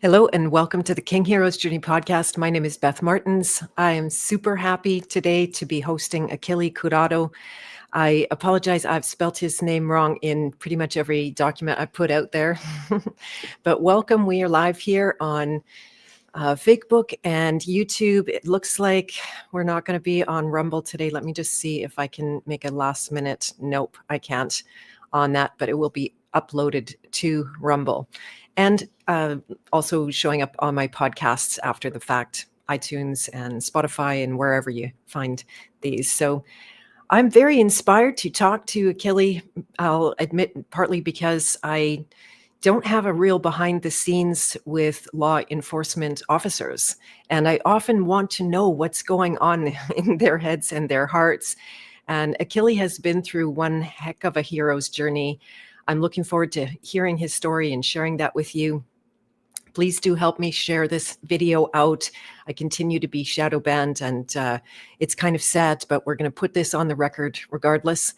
Hello and welcome to the King Heroes Journey podcast. My name is Beth Martins. I am super happy today to be hosting Achille Currado. I apologize, I've spelt his name wrong in pretty much every document I put out there. But welcome, we are live here on Facebook and YouTube. It looks like we're not going to be on Rumble today. Let me just see if I can make a last minute. Nope, I can't on that, but it will be uploaded to Rumble. And also showing up on my podcasts after the fact, iTunes and Spotify and wherever you find these. So I'm very inspired to talk to Achille. I'll admit partly because I don't have a real behind the scenes with law enforcement officers. And I often want to know what's going on in their heads and their hearts. And Achille has been through one heck of a hero's journey. I'm looking forward to hearing his story and sharing that with you. Please do help me share this video out. I continue to be shadow banned and it's kind of sad, but we're going to put this on the record regardless.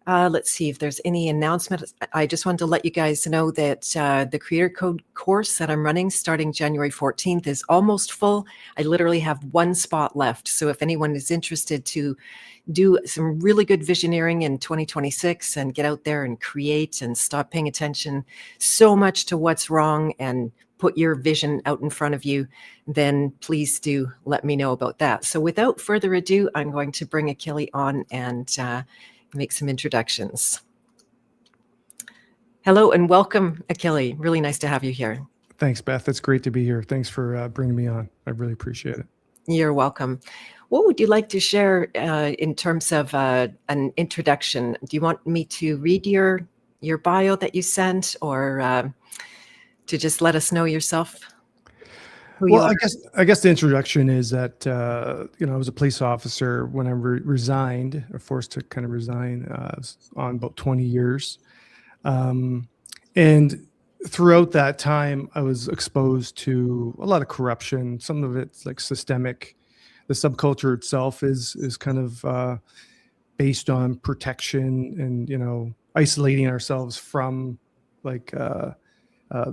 Let's see if there's any announcement. I just wanted to let you guys know that the Creator Code course that I'm running starting January 14th is almost full. I literally have one spot left. So if anyone is interested to do some really good visioneering in 2026 and get out there and create and stop paying attention so much to what's wrong and put your vision out in front of you, then please do let me know about that. So without further ado, I'm going to bring Achille on and make some introductions. Hello and welcome, Achille. Really nice to have you here. Thanks, Beth. It's great to be here. Thanks for bringing me on. I really appreciate it. You're welcome. What would you like to share in terms of an introduction? Do you want me to read your bio that you sent, or to just let us know yourself? Well, I guess the introduction is that I was a police officer when I resigned, or forced to kind of resign on about 20 years, and throughout that time, I was exposed to a lot of corruption. Some of it's like systemic. The subculture itself is kind of based on protection and isolating ourselves from like the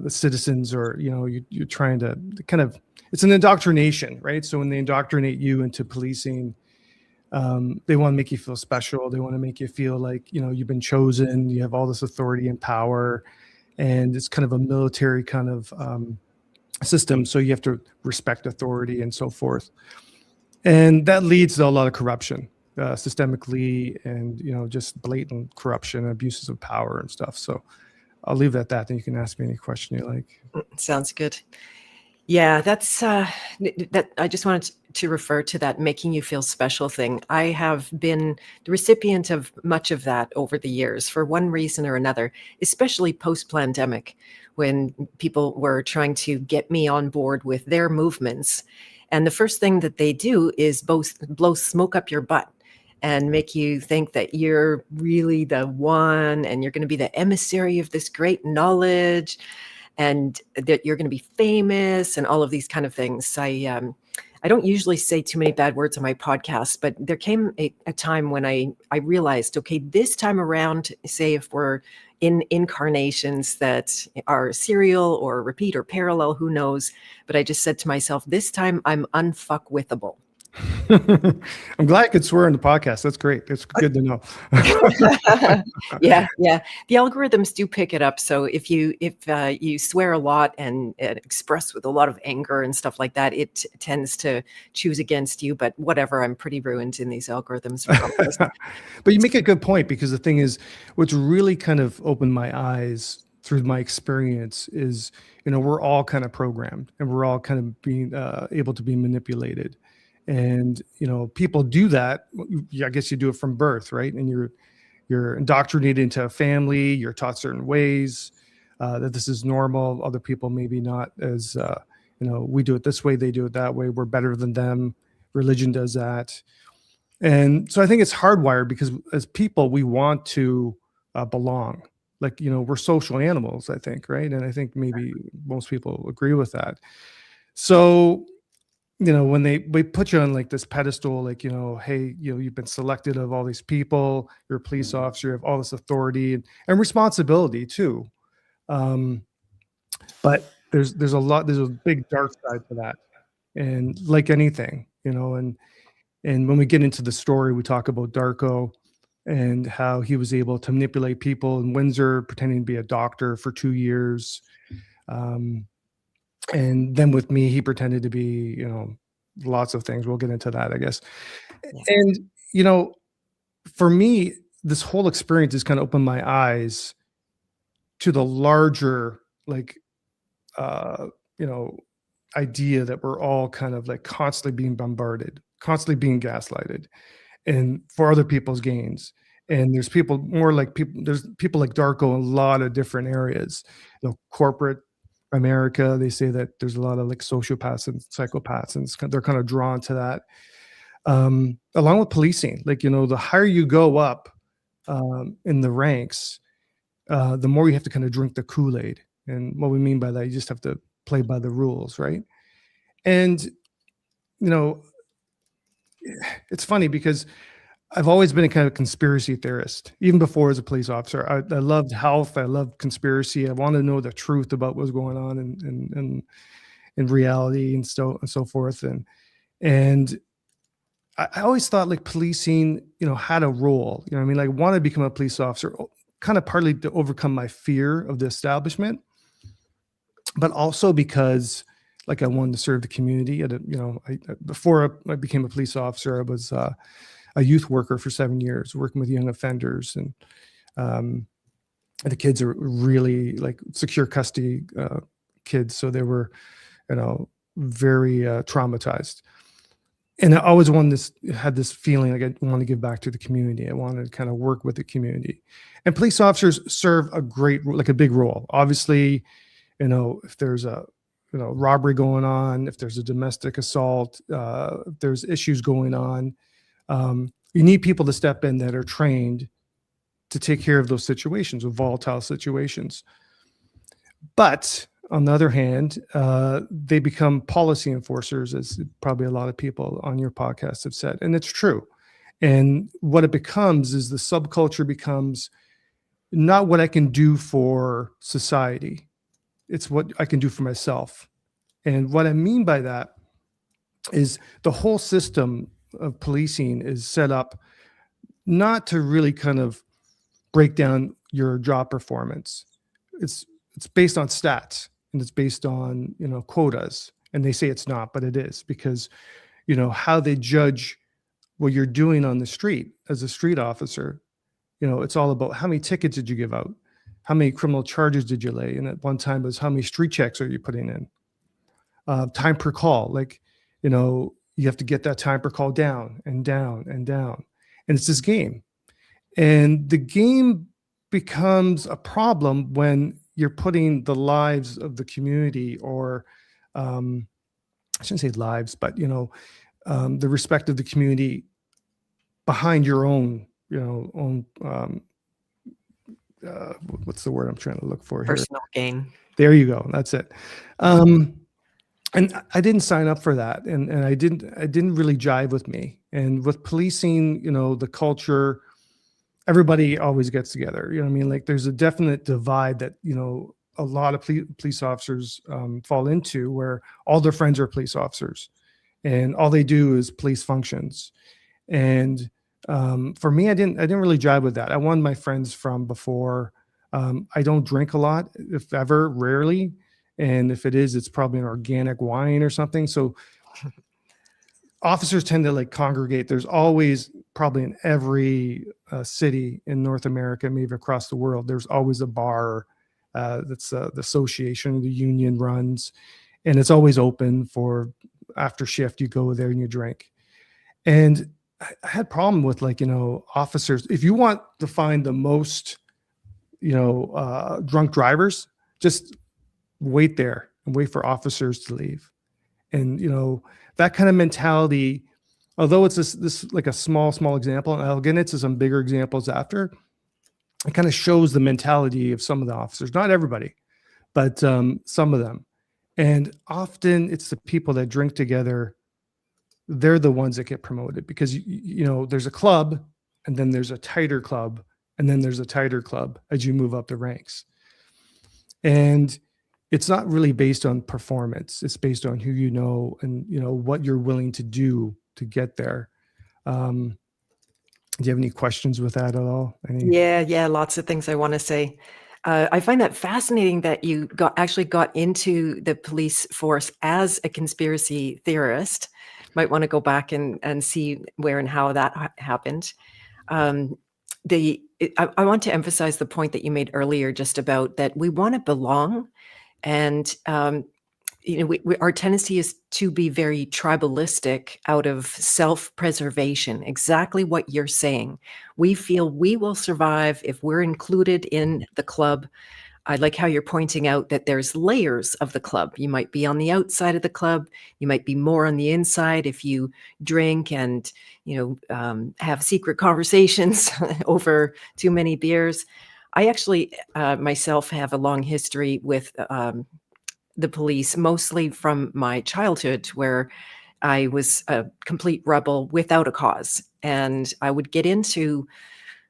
citizens, or you're trying to kind of, it's an indoctrination, right? So when they indoctrinate you into policing, they want to make you feel special. They want to make you feel like you've been chosen. You have all this authority and power, and it's kind of a military kind of system. So you have to respect authority and so forth. And that leads to a lot of corruption, systemically, and just blatant corruption and abuses of power and stuff. So I'll leave it at that. Then you can ask me any question you like. Sounds good. Yeah, that's that. I just wanted to refer to that making you feel special thing. I have been the recipient of much of that over the years for one reason or another, especially post-pandemic, when people were trying to get me on board with their movements. And the first thing that they do is blow smoke up your butt and make you think that you're really the one and you're going to be the emissary of this great knowledge and that you're going to be famous and all of these kind of things. I don't usually say too many bad words on my podcast, but there came a time when I realized, okay, this time around, say if we're in incarnations that are serial or repeat or parallel, who knows? But I just said to myself, this time I'm unfuckwithable. I'm glad I could swear on the podcast. That's great. It's good to know. Yeah. The algorithms do pick it up. So if you swear a lot and express with a lot of anger and stuff like that, it tends to choose against you. But whatever, I'm pretty ruined in these algorithms. But you make a good point, because the thing is, what's really kind of opened my eyes through my experience is, we're all kind of programmed, and we're all kind of being able to be manipulated. And people do that. I guess you do it from birth, right? And you're indoctrinated into a family. You're taught certain ways, that this is normal. Other people maybe not, as we do it this way, they do it that way. We're better than them. Religion does that, and so I think it's hardwired, because as people we want to belong. Like we're social animals, I think, right? And I think maybe most people agree with that. So when they put you on like this pedestal, like, hey, you've been selected of all these people, you're a police officer, you have all this authority and responsibility too. But there's a big dark side to that. And like anything, and when we get into the story, we talk about Darko and how he was able to manipulate people in Windsor, pretending to be a doctor for 2 years. And then with me, he pretended to be, lots of things. We'll get into that, I guess. Yes. And, for me, this whole experience has kind of opened my eyes to the larger, like, idea that we're all kind of like constantly being bombarded, constantly being gaslighted, and for other people's gains. And there's there's people like Darko in a lot of different areas. Corporate America, they say that there's a lot of like sociopaths and psychopaths, and they're kind of drawn to that. Along with policing, like, the higher you go up in the ranks, the more you have to kind of drink the Kool-Aid. And what we mean by that, you just have to play by the rules, right? And, it's funny because I've always been a kind of conspiracy theorist, even before as a police officer. I loved health. I loved conspiracy. I wanted to know the truth about what's going on in reality and so forth. And I always thought like policing, had a role. I mean, like, wanted to become a police officer, kind of partly to overcome my fear of the establishment, but also because like I wanted to serve the community. Before I became a police officer, I was a youth worker for 7 years, working with young offenders, and the kids are really like secure custody kids, so they were, very traumatized. And I always had this feeling like I want to give back to the community. I wanted to kind of work with the community, and police officers serve a big role. Obviously, if there's a robbery going on, if there's a domestic assault, if there's issues going on, you need people to step in that are trained to take care of those situations, of volatile situations. But on the other hand, they become policy enforcers, as probably a lot of people on your podcast have said, and it's true. And what it becomes is the subculture becomes not what I can do for society. It's what I can do for myself. And what I mean by that is the whole system of policing is set up not to really kind of break down your job performance. It's based on stats, and it's based on, quotas. And they say it's not, but it is, because, how they judge what you're doing on the street as a street officer, it's all about how many tickets did you give out? How many criminal charges did you lay? And at one time it was how many street checks are you putting in? Time per call, like, you have to get that time per call down and down and down. And it's this game. And the game becomes a problem when you're putting the lives of the community, or I shouldn't say lives, but, the respect of the community behind your own, what's the word I'm trying to look for here? Personal gain. There you go. That's it. And I didn't sign up for that. And I didn't really jive with me. And with policing, the culture, everybody always gets together. You know what I mean? Like, there's a definite divide that, a lot of police officers fall into, where all their friends are police officers and all they do is police functions. And for me, I didn't really jive with that. I wanted my friends from before. I don't drink a lot, if ever, rarely. And if it is, it's probably an organic wine or something. So officers tend to like congregate. There's always, probably in every city in North America, maybe across the world, there's always a bar that's the association, the union runs, and it's always open for after shift. You go there and you drink. And I had problem with, like, officers. If you want to find the most, drunk drivers, just wait there and wait for officers to leave. And, that kind of mentality, although it's this like a small example, and I'll get into some bigger examples after, it kind of shows the mentality of some of the officers, not everybody, but some of them. And often it's the people that drink together, they're the ones that get promoted, because, there's a club, and then there's a tighter club, and then there's a tighter club as you move up the ranks. And it's not really based on performance. It's based on who you know and, what you're willing to do to get there. Do you have any questions with that at all? Yeah, lots of things I want to say. I find that fascinating that you actually got into the police force as a conspiracy theorist. Might want to go back and see where and how that happened. Um, I want to emphasize the point that you made earlier, just about that we want to belong, and our tendency is to be very tribalistic out of self-preservation. Exactly what you're saying. We feel we will survive if we're included in the club. I like how you're pointing out that there's layers of the club. You might be on the outside of the club. You might be more on the inside if you drink and have secret conversations over too many beers. I actually myself have a long history with the police, mostly from my childhood, where I was a complete rebel without a cause. And I would get into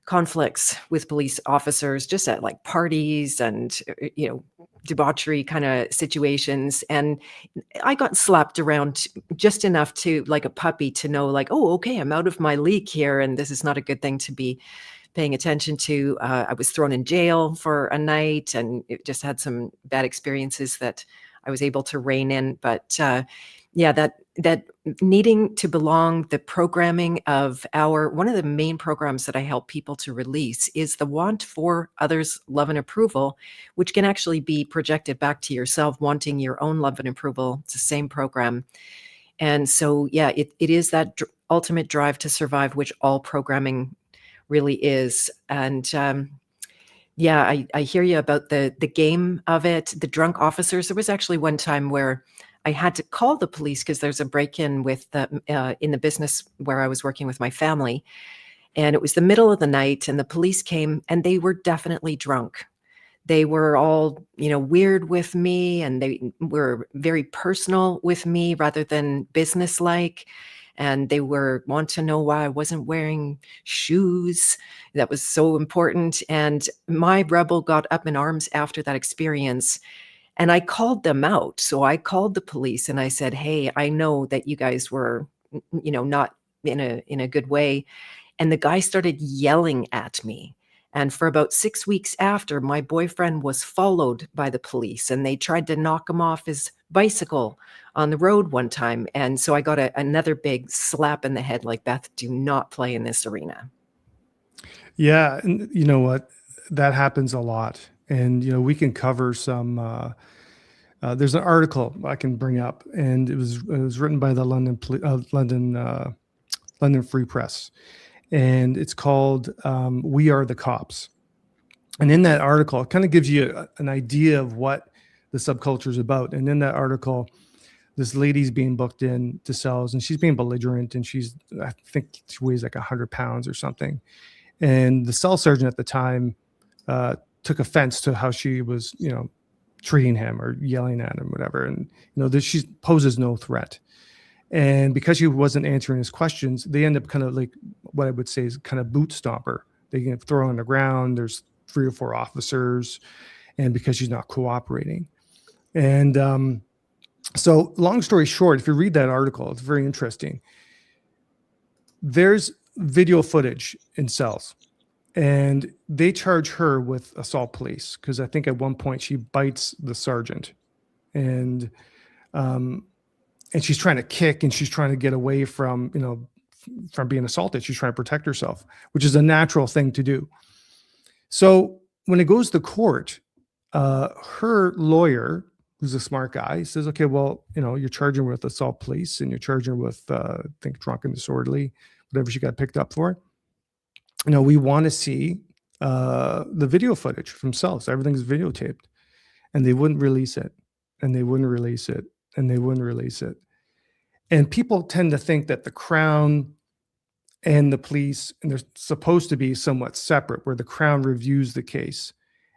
conflicts with police officers just at like parties and, debauchery kind of situations. And I got slapped around just enough to, like a puppy, to know, like, oh, okay, I'm out of my league here. And this is not a good thing to be paying attention to. I was thrown in jail for a night, and it just had some bad experiences that I was able to rein in. But yeah, that needing to belong, the programming of one of the main programs that I help people to release is the want for others' love and approval, which can actually be projected back to yourself, wanting your own love and approval. It's the same program. And so, yeah, it is that ultimate drive to survive, which all programming really is. And yeah, I hear you about the game of it, the drunk officers. There was actually one time where I had to call the police because there's a break-in with in the business where I was working with my family, and it was the middle of the night, and the police came, and they were definitely drunk. They were all, weird with me, and they were very personal with me rather than businesslike. And they want to know why I wasn't wearing shoes. That was so important. And my rebel got up in arms after that experience. And I called them out. So I called the police and I said, hey, I know that you guys were, not in a good way. And the guy started yelling at me. And for about 6 weeks after, my boyfriend was followed by the police, and they tried to knock him off his bicycle on the road one time. And so I got another big slap in the head, like, Beth, do not play in this arena. Yeah. And you know what? That happens a lot. And, we can cover some, there's an article I can bring up, and it was written by the London Free Press. And it's called We Are the Cops. And in that article, it kind of gives you an idea of what the subculture is about. And in that article, this lady's being booked in to cells, and she's being belligerent, and I think she weighs like 100 pounds or something. And the cell sergeant at the time took offense to how she was, treating him or yelling at him, whatever. And, she poses no threat. And because she wasn't answering his questions, they end up kind of like what I would say is kind of boot stomper. They can throw her on the ground. There's 3 or 4 officers, and because she's not cooperating. And so long story short, if you read that article, it's very interesting. There's video footage in cells, and they charge her with assault police because I think at one point she bites the sergeant, and she's trying to kick, and she's trying to get away from being assaulted. She's trying to protect herself, which is a natural thing to do. So when it goes to court, her lawyer, who's a smart guy, says, okay, well, you're charging her with assault police, and you're charging her with, I think, drunk and disorderly, whatever she got picked up for. We want to see the video footage from cells. Everything's videotaped. And they wouldn't release it. And they wouldn't release it. And they wouldn't release it. And people tend to think that the Crown and the police, and they're supposed to be somewhat separate, where the Crown reviews the case,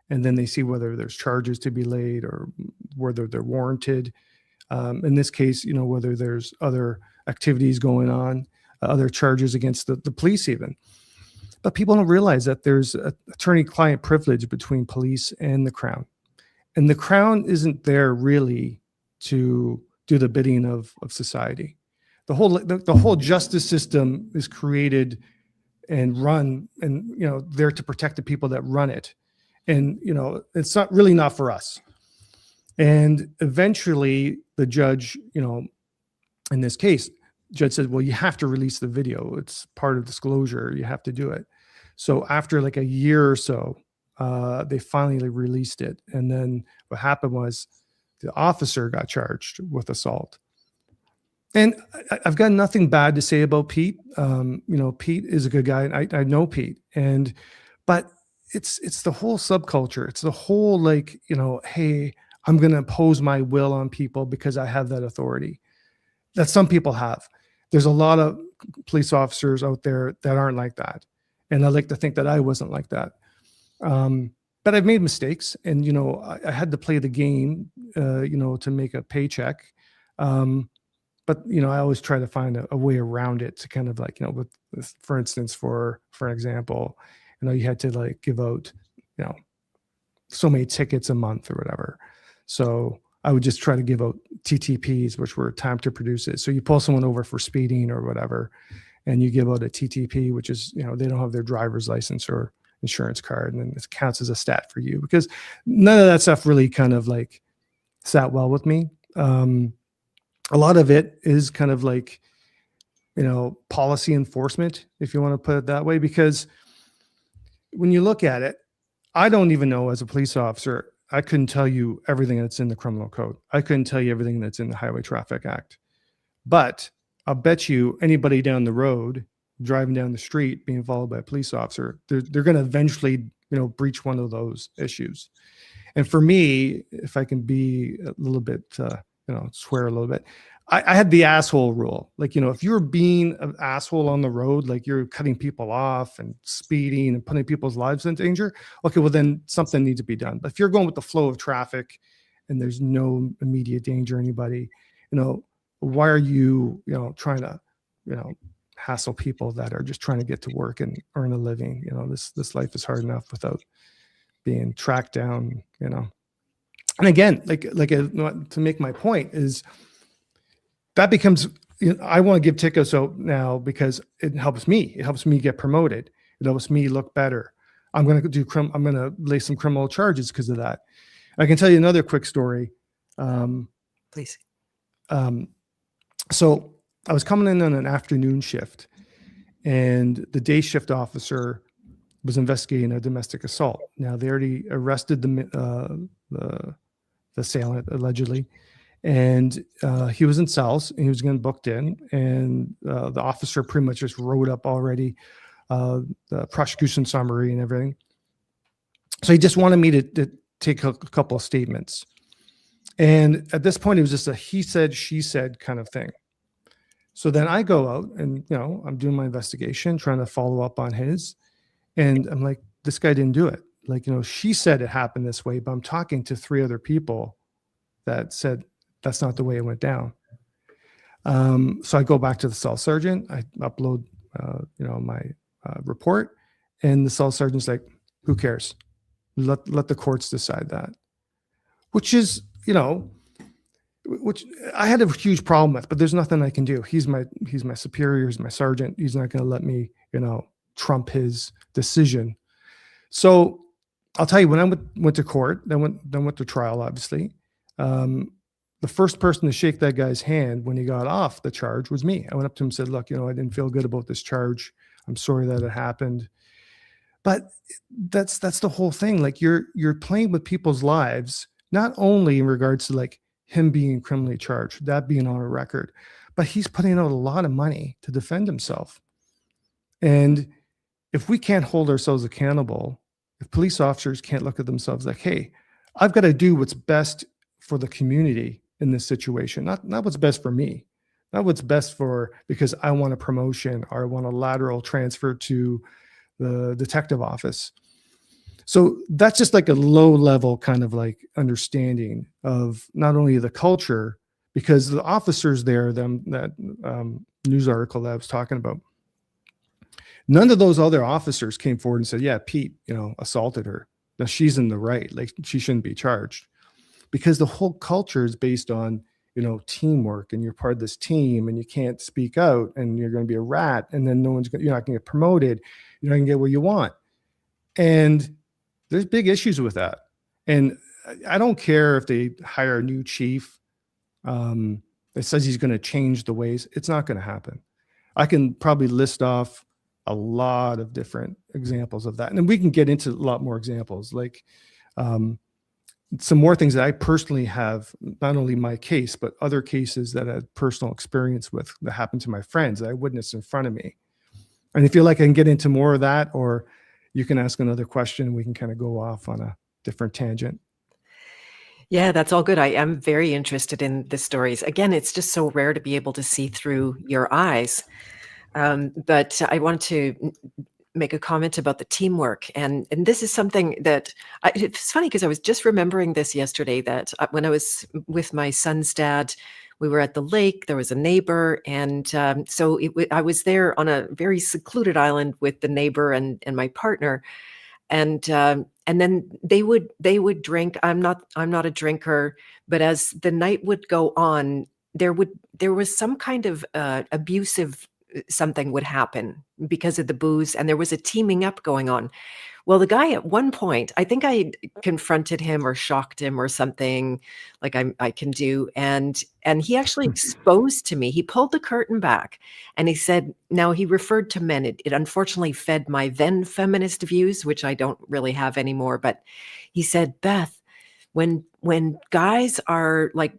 and then they see whether there's charges to be laid or whether they're warranted. In this case, whether there's other activities going on, other charges against the police even. But people don't realize that there's attorney-client privilege between police and the Crown. And the crown isn't there really to do the bidding of society. The whole justice system is created and run, and there to protect the people that run it. And it's not really not for us. And eventually the judge, in this case, judge said, well, you have to release the video. It's part of disclosure. You have to do it. So after like a year or so, they finally released it. And then what happened was the officer got charged with assault. And I've got nothing bad to say about Pete. Pete is a good guy. I know Pete. But it's the whole subculture. It's the whole hey, I'm going to impose my will on people because I have that authority that some people have. There's a lot of police officers out there that aren't like that. And I like to think that I wasn't like that. But I've made mistakes, and, I had to play the game, to make a paycheck. But, I always try to find a way around it to kind of with for instance, for example, you had to give out, so many tickets a month or whatever. So I would just try to give out TTPs, which were time to produce it. So you pull someone over for speeding or whatever, and you give out a TTP, which is, they don't have their driver's license or insurance card, and then it counts as a stat for you, because none of that stuff really kind of sat well with me. A lot of it is kind of policy enforcement, if you want to put it that way, because when you look at it, I don't even know, as a police officer, I couldn't tell you everything that's in the criminal code. I couldn't tell you everything that's in the Highway Traffic Act. But I'll bet you anybody down the road, driving down the street, being followed by a police officer, they're going to eventually, breach one of those issues. And for me, if I can be a little bit, swear a little bit, I had the asshole rule. If you're being an asshole on the road, you're cutting people off and speeding and putting people's lives in danger, okay, well then something needs to be done. But if you're going with the flow of traffic and there's no immediate danger to anybody, why are you, trying to, hassle people that are just trying to get to work and earn a living? This life is hard enough without being tracked down, And again, to make my point is, that becomes, I want to give tickets out now because it helps me. It helps me get promoted. It helps me look better. I'm going to lay some criminal charges because of that. I can tell you another quick story. Please. So I was coming in on an afternoon shift, and the day shift officer was investigating a domestic assault. Now, they already arrested the assailant, allegedly. And he was in cells, and he was getting booked in, and the officer pretty much just wrote up already the prosecution summary and everything. So he just wanted me to take a couple of statements. And at this point, it was just a he said, she said kind of thing. So then I go out and, I'm doing my investigation, trying to follow up on his. And I'm like, this guy didn't do it. She said it happened this way, but I'm talking to 3 other people that said, that's not the way it went down. So I go back to the cell sergeant. I upload, my report, and the cell sergeant's like, "Who cares? Let the courts decide that." Which is, which I had a huge problem with. But there's nothing I can do. He's my superior. He's my sergeant. He's not going to let me, trump his decision. So I'll tell you, when I went to court, then went to trial, obviously. The first person to shake that guy's hand when he got off the charge was me. I went up to him and said, "Look, I didn't feel good about this charge. I'm sorry that it happened." But that's the whole thing. You're playing with people's lives, not only in regards to him being criminally charged, that being on a record, but he's putting out a lot of money to defend himself. And if we can't hold ourselves accountable, if police officers can't look at themselves like, hey, I've got to do what's best for the community in this situation, not what's best for me, not what's best because I want a promotion or I want a lateral transfer to the detective office. So that's just a low level kind of understanding of not only the culture, because the officers there, that news article that I was talking about, none of those other officers came forward and said, "Yeah, Pete, assaulted her. Now she's in the right. She shouldn't be charged." because the whole culture is based on, teamwork, and you're part of this team, and you can't speak out, and you're going to be a rat, and then you're not going to get promoted. You're not going to get what you want. And there's big issues with that. And I don't care if they hire a new chief that says he's going to change the ways. It's not going to happen. I can probably list off a lot of different examples of that. And then we can get into a lot more examples, like some more things that I personally have, not only my case, but other cases that I had personal experience with that happened to my friends that I witnessed in front of me. And if you like, I can get into more of that, or you can ask another question and we can kind of go off on a different tangent. Yeah, that's all good. I am very interested in the stories. Again, it's just so rare to be able to see through your eyes. But I wanted to make a comment about the teamwork. And this is something that it's funny because I was just remembering this yesterday, that when I was with my son's dad, we were at the lake, there was a neighbor. And so I was there on a very secluded island with the neighbor and my partner. And then they would drink. I'm not a drinker, but as the night would go on, there was some kind of abusive something would happen because of the booze, and there was a teaming up going on. Well, the guy at one point, I think I confronted him or shocked him or something, like I can do, and he actually exposed to me. He pulled the curtain back and he said, now he referred to men. It unfortunately fed my then feminist views, which I don't really have anymore. But he said, Beth, when guys are like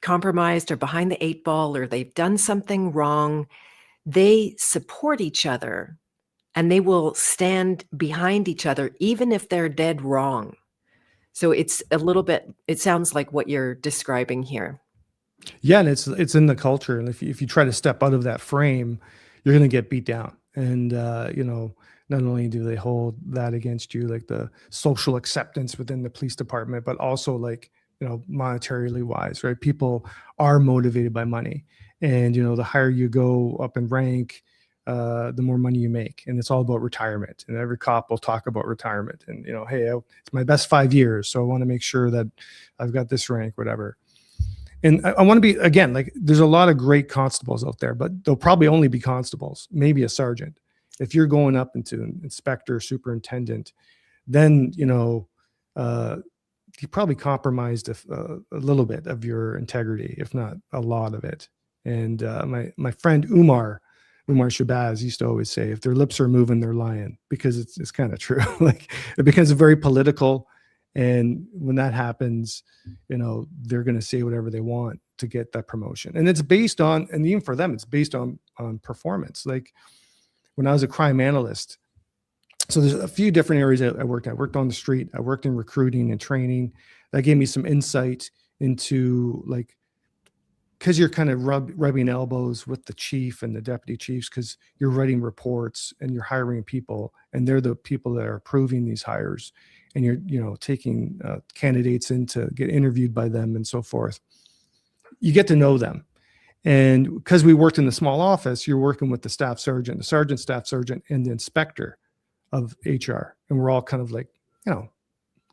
compromised or behind the eight ball or they've done something wrong, they support each other and they will stand behind each other, even if they're dead wrong. So it's a little bit, it sounds like what you're describing here. Yeah. And it's in the culture. And if you try to step out of that frame, you're going to get beat down. And, not only do they hold that against you, like the social acceptance within the police department, but also like, monetarily wise, right? People are motivated by money. And, the higher you go up in rank, the more money you make. And it's all about retirement. And every cop will talk about retirement. And, hey, it's my best 5 years. So I want to make sure that I've got this rank, whatever. And I want to be, again, like there's a lot of great constables out there, but they'll probably only be constables, maybe a sergeant. If you're going up into an inspector, superintendent, then, you probably compromised a little bit of your integrity, if not a lot of it. And my friend Umar Shabazz used to always say, if their lips are moving, they're lying, because it's kind of true. Like it becomes very political. And when that happens, they're going to say whatever they want to get that promotion. And it's based on, and even for them, it's based on performance. Like when I was a crime analyst, so there's a few different areas I worked at. I worked on the street. I worked in recruiting and training. That gave me some insight into, like, because you're kind of rubbing elbows with the chief and the deputy chiefs, because you're writing reports and you're hiring people, and they're the people that are approving these hires, and you're taking candidates in to get interviewed by them and so forth. You get to know them. And because we worked in the small office, you're working with the staff sergeant, the sergeant, staff sergeant, and the inspector of HR. And we're all kind of like,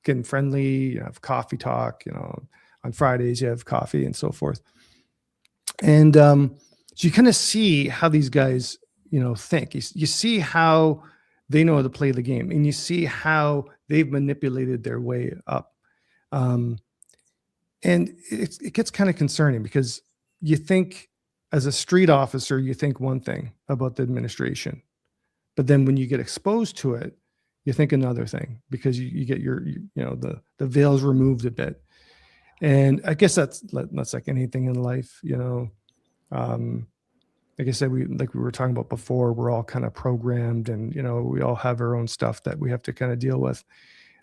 getting friendly, have coffee talk, on Fridays you have coffee and so forth. And so you kind of see how these guys, think. You see how they know how to play the game, and you see how they've manipulated their way up. And it gets kind of concerning, because you think as a street officer, you think one thing about the administration, but then when you get exposed to it, you think another thing, because you get the veils removed a bit. And I guess that's like anything in life, like I said, we were talking about before, we're all kind of programmed, and, we all have our own stuff that we have to kind of deal with.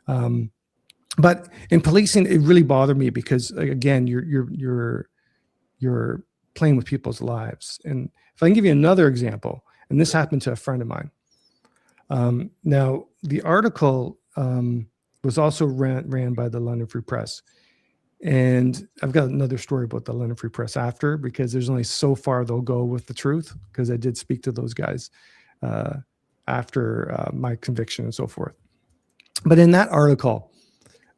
But in policing, it really bothered me because, again, you're playing with people's lives. And if I can give you another example, and this happened to a friend of mine. Now, the article was also ran by the London Free Press. And I've got another story about the London Free Press after, because there's only so far they'll go with the truth, because I did speak to those guys after my conviction and so forth. But in that article,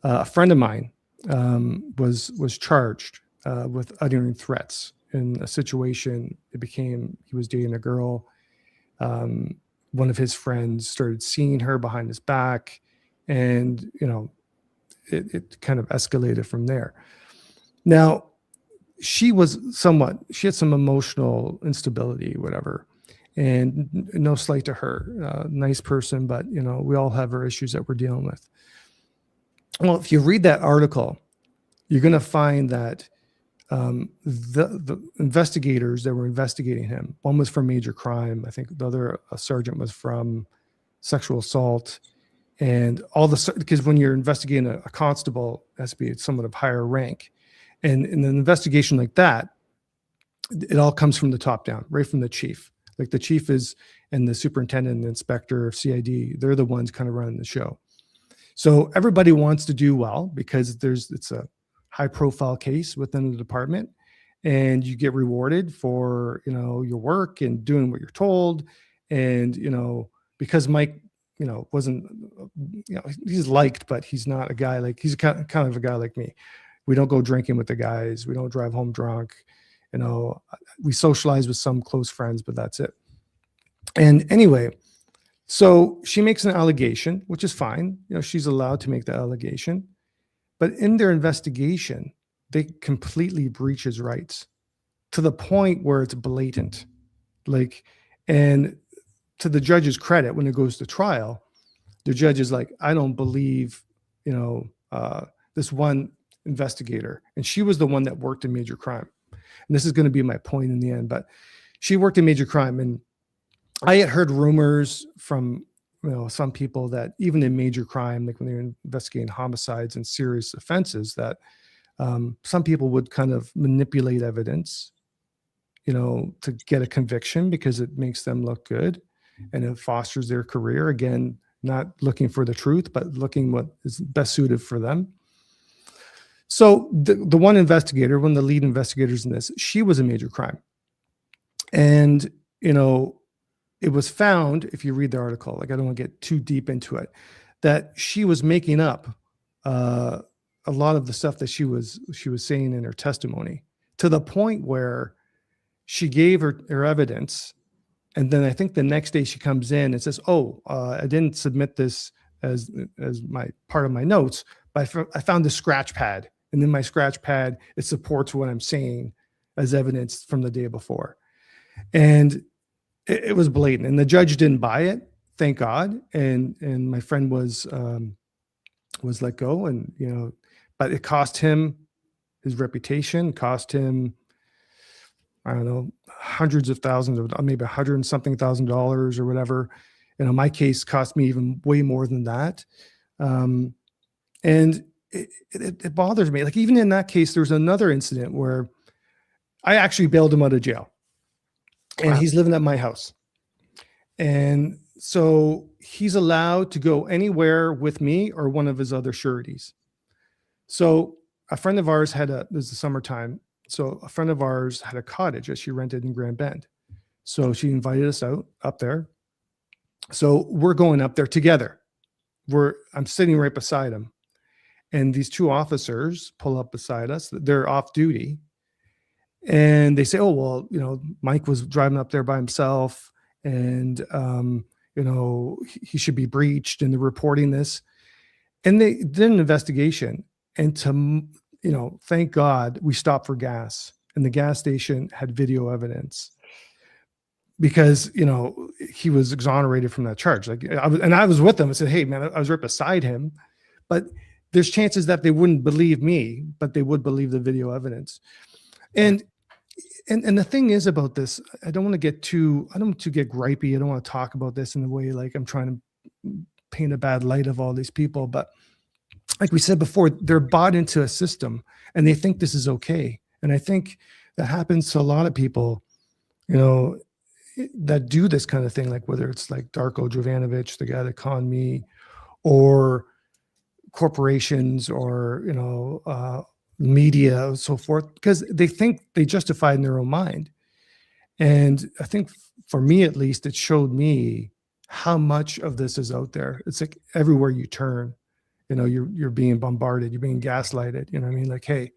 a friend of mine was charged with uttering threats in a situation. It became he was dating a girl. One of his friends started seeing her behind his back, and it kind of escalated from there. Now, she had some emotional instability, whatever, and no slight to her, nice person, but we all have our issues that we're dealing with. Well, if you read that article, you're going to find that the investigators that were investigating him, one was for major crime. I think the other sergeant was from sexual assault, and because when you're investigating a constable, it has to be somewhat of higher rank. And in an investigation like that, it all comes from the top down, right from the chief. Like the chief and the superintendent and the inspector of CID, they're the ones kind of running the show. So everybody wants to do well because it's a high profile case within the department, and you get rewarded for, your work and doing what you're told. And, because Mike, wasn't, he's liked, but he's not a guy he's kind of a guy like me. We don't go drinking with the guys. We don't drive home drunk. We socialize with some close friends, but that's it. And anyway, so she makes an allegation, which is fine. She's allowed to make the allegation. But in their investigation, they completely breach his rights to the point where it's blatant. And to the judge's credit, when it goes to trial, the judge is like, I don't believe, this one investigator. And she was the one that worked in major crime. And this is going to be my point in the end, but she worked in major crime. And I had heard rumors from, some people that even in major crime, like when they're investigating homicides and serious offenses, that some people would kind of manipulate evidence, to get a conviction because it makes them look good and it fosters their career. Again, not looking for the truth, but looking what is best suited for them. So the one investigator, one of the lead investigators in this, she was a major crime. And, it was found, if you read the article, I don't want to get too deep into it, that she was making up a lot of the stuff that she was saying in her testimony, to the point where she gave her evidence. And then I think the next day she comes in and says, I didn't submit this as my part of my notes, but I found the scratch pad. And then my scratch pad, it supports what I'm saying as evidence from the day before. And it was blatant, and the judge didn't buy it, thank God. And my friend was let go, and but it cost him his reputation, cost him, I don't know, hundreds of thousands of, maybe $100 and something thousand or whatever. My case cost me even way more than that. And it bothers me. Like even in that case, there was another incident where I actually bailed him out of jail. And he's living at my house. And so he's allowed to go anywhere with me or one of his other sureties. So a friend of ours this is the summertime. So a friend of ours had a cottage that she rented in Grand Bend. So she invited us up there. So we're going up there together. I'm sitting right beside him. And these two officers pull up beside us. They're off duty. And they say, Mike was driving up there by himself, and, he should be breached, and they're reporting this. And they did an investigation. And thank God we stopped for gas, and the gas station had video evidence because, he was exonerated from that charge. I was with them and said, hey man, I was right beside him, but there's chances that they wouldn't believe me, but they would believe the video evidence. And the thing is about this, I don't want to get gripey. I don't want to talk about this in a way like I'm trying to paint a bad light of all these people. But like we said before, they're bought into a system and they think this is okay. And I think that happens to a lot of people, that do this kind of thing, like whether it's like Darko Jovanovic, the guy that conned me, or corporations, or, media and so forth, because they think they justify it in their own mind. And I think for me, at least, it showed me how much of this is out there. It's like everywhere you turn. you're being bombarded, you're being gaslighted. You know what I mean? Like, hey,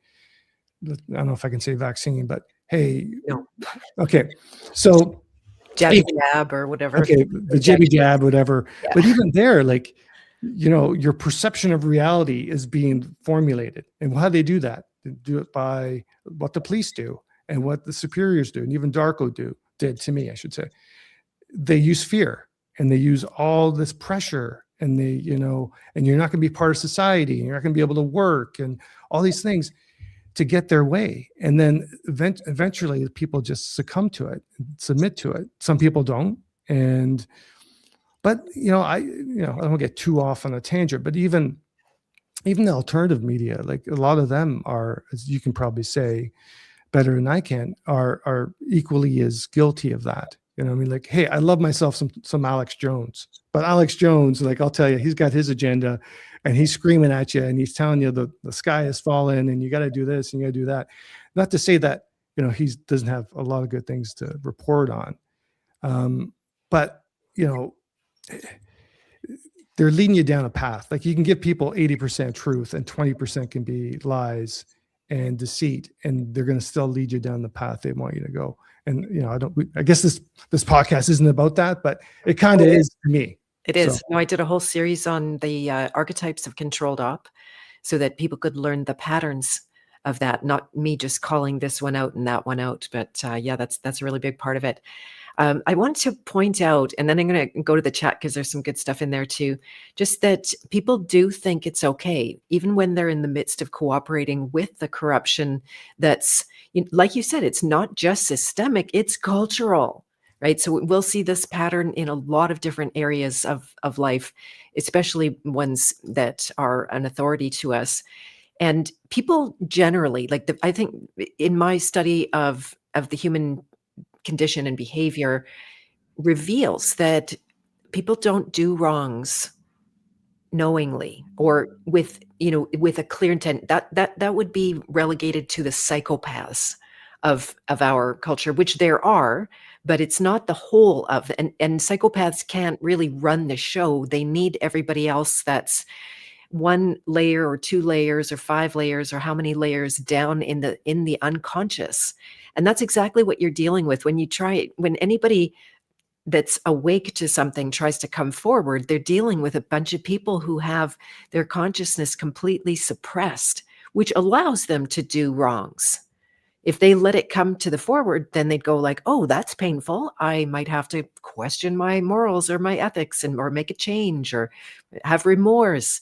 I don't know if I can say vaccine, but hey, No. okay, so Jabby jab or whatever. okay, the jibby jab, whatever. Yeah. But even there, like, your perception of reality is being formulated. And how they do that? They do it by what the police do and what the superiors do, and even Darko did to me, I should say. They use fear, and they use all this pressure, and and you're not going to be part of society, and you're not going to be able to work, and all these things to get their way. And then eventually people just succumb to it, submit to it. Some people don't. But I don't get too off on a tangent, but even the alternative media, like a lot of them are, as you can probably say better than I can, are equally as guilty of that. You know what I mean? Like, hey, I love myself some Alex Jones, but Alex Jones, like, I'll tell you, he's got his agenda, and he's screaming at you, and he's telling you the sky has fallen, and you got to do this and you got to do that. Not to say that he doesn't have a lot of good things to report on, but they're leading you down a path. Like, you can give people 80% truth, and 20% can be lies and deceit, and they're going to still lead you down the path they want you to go. And I guess this podcast isn't about that, but it kind of is to me. It is. So. No, I did a whole series on the archetypes of controlled op, so that people could learn the patterns of that. Not me just calling this one out and that one out, but yeah, that's a really big part of it. I want to point out, and then I'm going to go to the chat because there's some good stuff in there too, just that people do think it's okay, even when they're in the midst of cooperating with the corruption that's, like you said, it's not just systemic, it's cultural, right? So we'll see this pattern in a lot of different areas of life, especially ones that are an authority to us. And people generally, like I think in my study of the human condition and behavior, reveals that people don't do wrongs knowingly or with a clear intent. That would be relegated to the psychopaths of our culture, which there are, but it's not the whole of. And psychopaths can't really run the show. They need everybody else that's one layer or two layers or five layers or how many layers down in the unconscious. And that's exactly what you're dealing with when anybody that's awake to something tries to come forward. They're dealing with a bunch of people who have their consciousness completely suppressed, which allows them to do wrongs. If they let it come to the forward, then they'd go like, oh, that's painful. I might have to question my morals or my ethics or make a change or have remorse.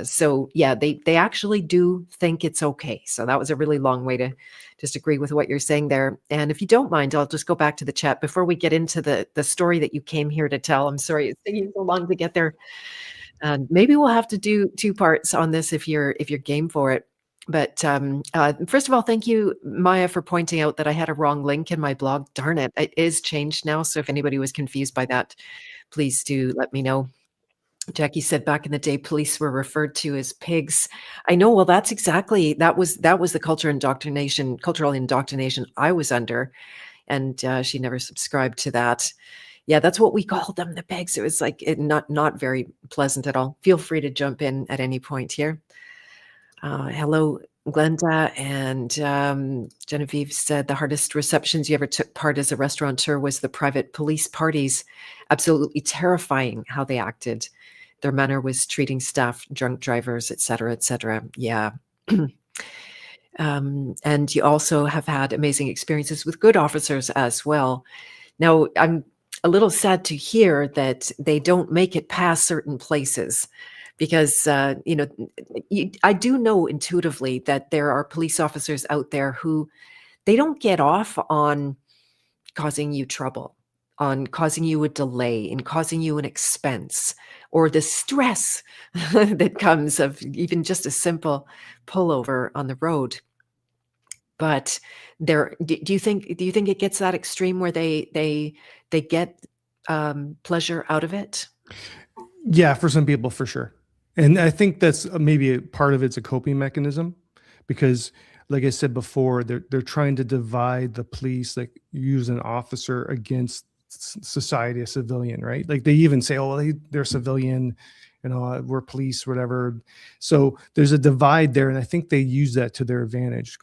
So yeah, they actually do think it's okay. So that was a really long way to just agree with what you're saying there. And if you don't mind, I'll just go back to the chat before we get into the story that you came here to tell. I'm sorry it's taking so long to get there. Maybe we'll have to do 2 parts on this if you're game for it. But first of all, thank you, Maya, for pointing out that I had a wrong link in my blog. Darn it, it is changed now. So if anybody was confused by that, please do let me know. Jackie said back in the day, police were referred to as pigs. I know. Well, that was the cultural indoctrination I was under, and she never subscribed to that. Yeah, that's what we called them, the pigs. It was like not very pleasant at all. Feel free to jump in at any point here. Hello, Glenda, and Genevieve said the hardest receptions you ever took part as a restaurateur was the private police parties. Absolutely terrifying how they acted. Their manner was treating staff, drunk drivers, et cetera, et cetera. Yeah. And you also have had amazing experiences with good officers as well. Now, I'm a little sad to hear that they don't make it past certain places because, I do know intuitively that there are police officers out there who they don't get off on causing you trouble, on causing you a delay, in causing you an expense, or the stress that comes of even just a simple pullover on the road. But do you think it gets that extreme where they get pleasure out of it? Yeah, for some people, for sure. And I think that's maybe a part of it's a coping mechanism, because like I said before, they're trying to divide the police, like use an officer against society, a civilian, right? Like they even say, oh, they're civilian, we're police, whatever. So there's a divide there, and I think they use that to their advantage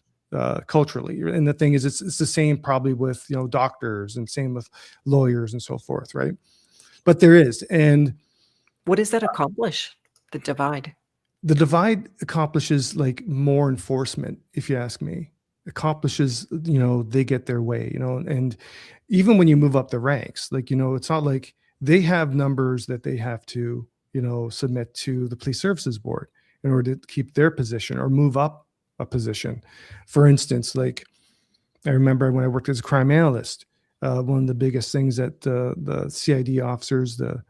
culturally. And the thing is, it's the same probably with doctors, and same with lawyers and so forth, right? But there is, and What does that accomplish, the divide? the divide accomplishes like more enforcement, if you ask me. Accomplishes, they get their way, and even when you move up the ranks, like, it's not like they have numbers that they have to, submit to the police services board in order to keep their position or move up a position. For instance, like I remember when I worked as a crime analyst, one of the biggest things that the CID officers, the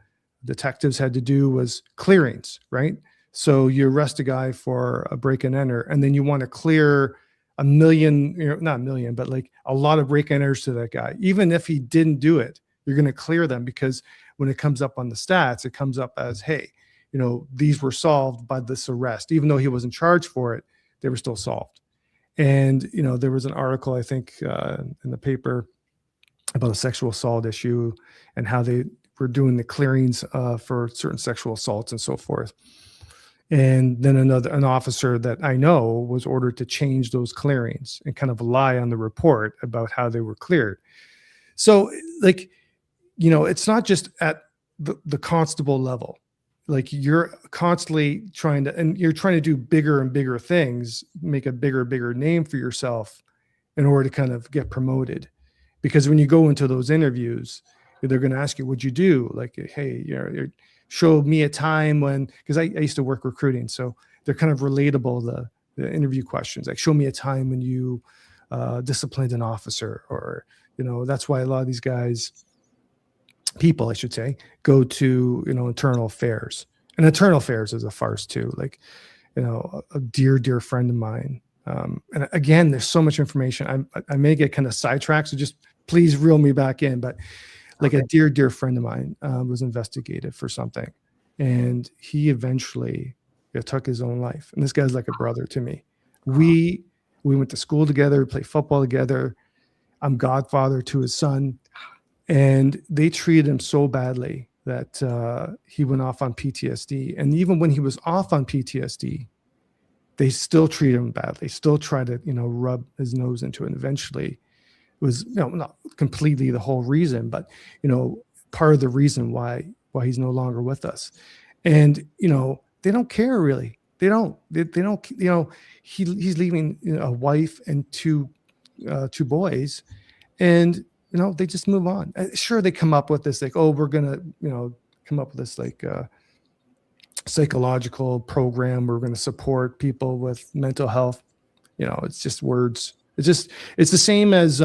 detectives had to do was clearings, right? So you arrest a guy for a break and enter, and then you want to clear a million, not a million, but like a lot of break and enters to that guy. Even if he didn't do it, you're going to clear them, because when it comes up on the stats, it comes up as, hey, these were solved by this arrest. Even though he wasn't charged for it, they were still solved. And, there was an article, I think, in the paper about a sexual assault issue and how they were doing the clearings for certain sexual assaults and so forth. And then an officer that I know was ordered to change those clearings and kind of lie on the report about how they were cleared. So like, it's not just at the constable level. Like, you're constantly trying to do bigger and bigger things, make a bigger name for yourself in order to kind of get promoted. Because when you go into those interviews, they're going to ask you, what'd you do? Like, hey, show me a time when, because I used to work recruiting, so they're kind of relatable, the interview questions. Like, show me a time when you disciplined an officer, or, that's why a lot of these people, I should say, go to, internal affairs. And internal affairs is a farce too. Like, a dear friend of mine. And again, there's so much information. I may get kind of sidetracked, so just please reel me back in. But like, a dear friend of mine was investigated for something, and he eventually took his own life. And this guy's like a brother to me. We went to school together, played football together. I'm godfather to his son, and they treated him so badly that he went off on PTSD. And even when he was off on PTSD, they still treated him badly, still tried to, rub his nose into it. And eventually, it was, not completely the whole reason, but, part of the reason why he's no longer with us. And, they don't care really. They don't, he's leaving a wife and two boys, and, they just move on. Sure, they come up with this, like, oh, we're going to, come up with this, like, psychological program. We're going to support people with mental health. It's just words. It's the same as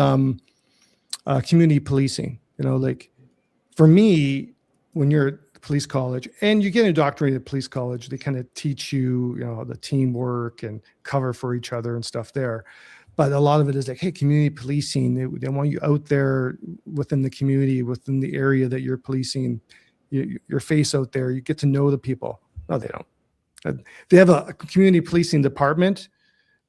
community policing. Like, for me, when you're at police college and you get indoctrinated at police college, they kind of teach you, the teamwork and cover for each other and stuff there. But a lot of it is like, hey, community policing. They want you out there within the community, within the area that you're policing. Your face out there. You get to know the people. No, they don't. They have a community policing department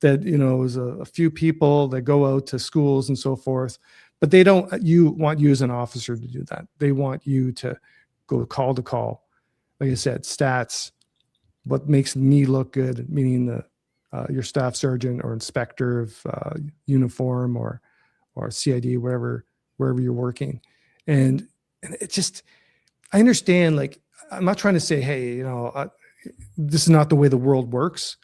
that, is a few people that go out to schools and so forth. But they don't want you as an officer to do that. They want you to go call to call. Like I said, stats, what makes me look good, meaning your staff sergeant or inspector of uniform or CID, wherever you're working. And it just, I understand, like, I'm not trying to say, hey, this is not the way the world works.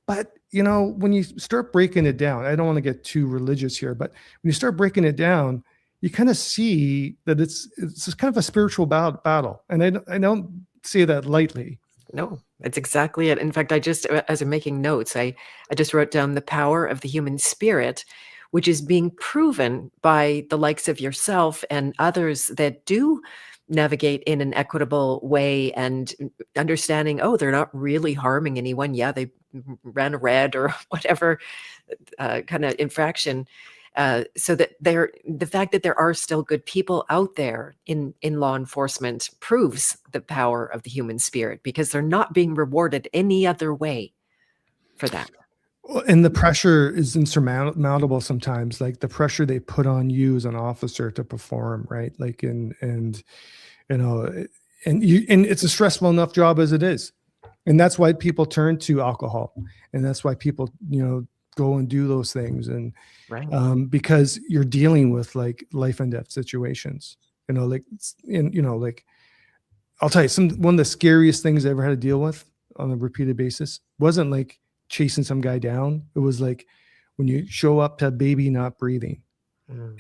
But, when you start breaking it down, I don't want to get too religious here, but when you start breaking it down, you kind of see that it's kind of a spiritual battle. And I don't say that lightly. No, that's exactly it. In fact, as I'm making notes, I just wrote down the power of the human spirit, which is being proven by the likes of yourself and others that do navigate in an equitable way and understanding, oh, they're not really harming anyone. Yeah, they ran a red or whatever kind of infraction. So that the fact that there are still good people out there in law enforcement proves the power of the human spirit, because they're not being rewarded any other way for that. And the pressure is insurmountable sometimes, like the pressure they put on you as an officer to perform, right? Like, and and it's a stressful enough job as it is. And that's why people turn to alcohol, and that's why people, go and do those things. And Right. because you're dealing with like life and death situations, like I'll tell you, one of the scariest things I ever had to deal with on a repeated basis wasn't like chasing some guy down. It was like when you show up to a baby not breathing,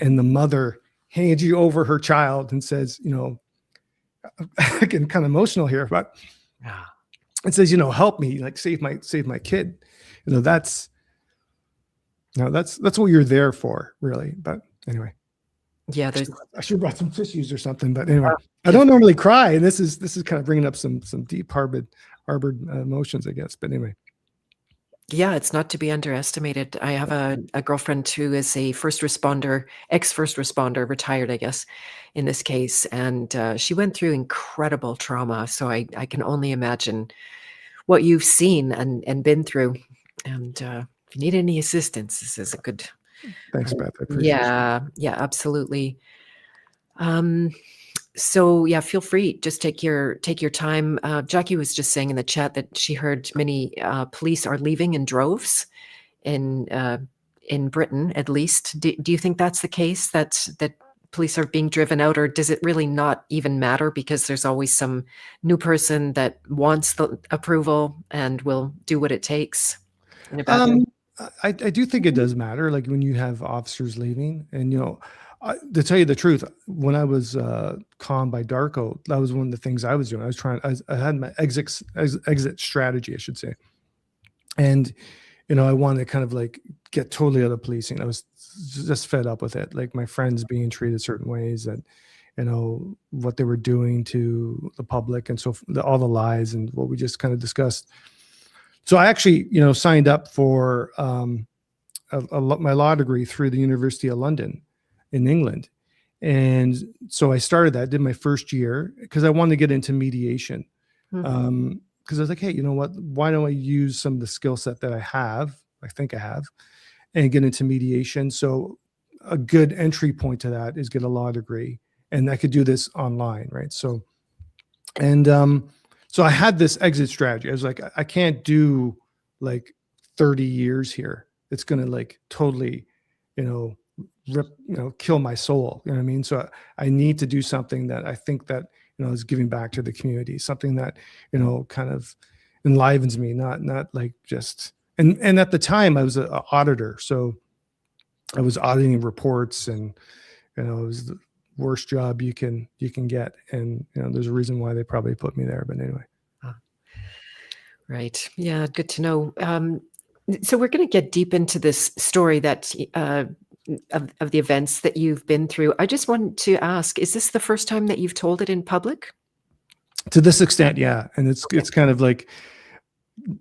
and the mother hands you over her child and says, I get kind of emotional here, but it says, help me, like save my kid. That's what you're there for, really. But anyway, Yeah, I should have brought some tissues or something. But anyway, I don't normally cry, and this is kind of bringing up some deep harbored emotions, I guess. But anyway. Yeah, it's not to be underestimated. I have a girlfriend who is a first responder, ex-first responder, retired, I guess, in this case. And she went through incredible trauma. So I can only imagine what you've seen and been through. And if you need any assistance, this is a good. Thanks, Beth. I appreciate it. Yeah, absolutely. So yeah, feel free. Just take your time. Jackie was just saying in the chat that she heard many police are leaving in droves in Britain, at least. Do you think that's the case? That police are being driven out, or does it really not even matter because there's always some new person that wants the approval and will do what it takes? In a bad way? I do think it does matter, like when you have officers leaving. And to tell you the truth, when I was conned by Darko, that was one of the things I was doing. I had my exit strategy, I should say. And I wanted to kind of like get totally out of policing. I was just fed up with it, like my friends being treated certain ways, that what they were doing to the public, and so all the lies and what we just kind of discussed. So I actually signed up for my law degree through the University of London in England. And so I started that, did my first year, because I wanted to get into mediation. Because I was like, hey, you know what? Why don't I use some of the skill set that I think I have, and get into mediation? So a good entry point to that is get a law degree, and I could do this online, right? So I had this exit strategy. I was like, I can't do like 30 years here. It's going to like totally, kill my soul. You know what I mean? So I need to do something that I think that, is giving back to the community, something that, kind of enlivens me, not like just, and at the time I was an auditor. So I was auditing reports, and, it was the worst job you can get. And, there's a reason why they probably put me there, but anyway. Right. Yeah. Good to know. So we're going to get deep into this story that of the events that you've been through. I just wanted to ask, is this the first time that you've told it in public? To this extent, yeah. And it's kind of like,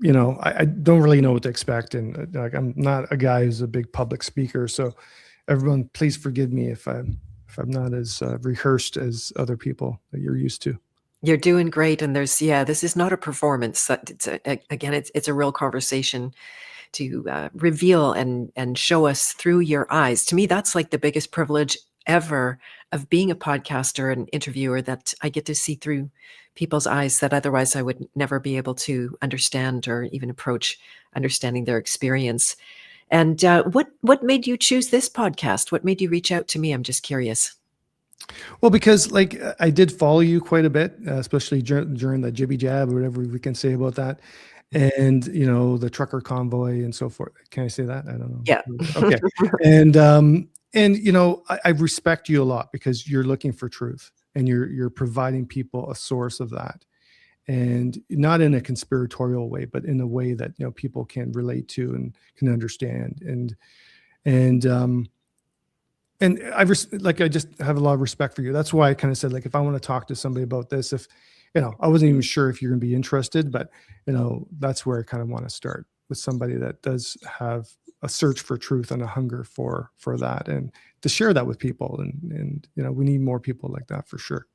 I don't really know what to expect. And like, I'm not a guy who's a big public speaker. So everyone, please forgive me if I'm not as rehearsed as other people that you're used to. You're doing great. And this is not a performance. It's a real conversation to reveal and show us through your eyes. To me, that's like the biggest privilege ever of being a podcaster and interviewer, that I get to see through people's eyes that otherwise I would never be able to understand or even approach understanding their experience. And what made you choose this podcast? What made you reach out to me? I'm just curious. Well, because like I did follow you quite a bit, especially during the jibby jab or whatever we can say about that. And, the trucker convoy and so forth. Can I say that? I don't know. Yeah. Okay. And I respect you a lot, because you're looking for truth, and you're providing people a source of that, and not in a conspiratorial way, but in a way that, people can relate to and can understand. And I just have a lot of respect for you. That's why I kind of said, like, if I want to talk to somebody about this, if, I wasn't even sure if you're going to be interested, but, that's where I kind of want to start, with somebody that does have a search for truth and a hunger for that, and to share that with people. And we need more people like that for sure.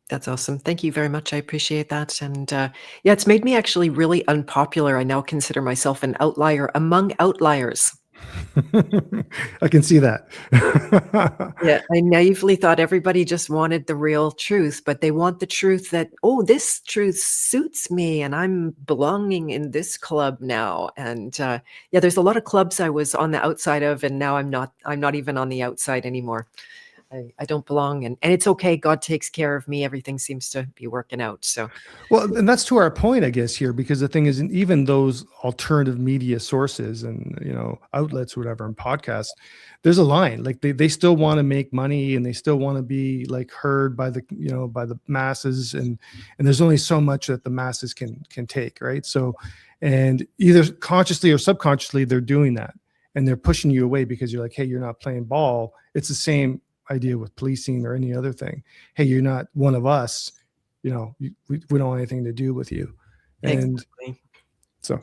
That's awesome. Thank you very much. I appreciate that. And it's made me actually really unpopular. I now consider myself an outlier among outliers. I can see that. Yeah, I naively thought everybody just wanted the real truth, but they want the truth that, oh, this truth suits me and I'm belonging in this club now. And yeah, there's a lot of clubs I was on the outside of, and now I'm not even on the outside anymore. I don't belong, and it's okay. God takes care of me. Everything seems to be working out. So Well, and that's to our point, I guess, here, because the thing is, even those alternative media sources and, outlets, whatever, and podcasts, there's a line. Like they still want to make money, and they still want to be like heard by the, by the masses, and there's only so much that the masses can take, right? So, and either consciously or subconsciously, they're doing that, and they're pushing you away because you're like, hey, you're not playing ball. It's the same idea with policing or any other thing. Hey, you're not one of us. We don't want anything to do with you. And exactly. so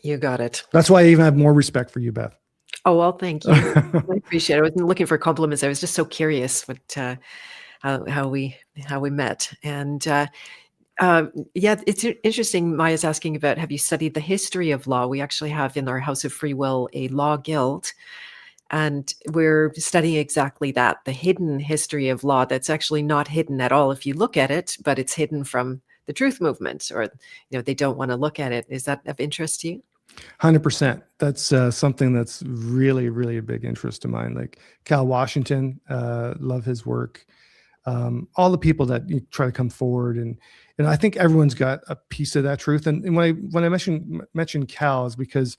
You got it. that's why I even have more respect for you, Beth. Oh, well, thank you. I appreciate it. I wasn't looking for compliments. I was just so curious what how we met. And yeah, it's interesting. Maya's asking about, have you studied the history of law? We actually have in our House of Free Will a law guild, and we're studying exactly that, the hidden history of law that's actually not hidden at all if you look at it, but it's hidden from the truth movement, or they don't want to look at it. Is that of interest to you? 100%. That's something that's really, really a big interest of mine. Like Cal Washington, love his work. All the people that you try to come forward, and I think everyone's got a piece of that truth. And when I mentioned Cal, is because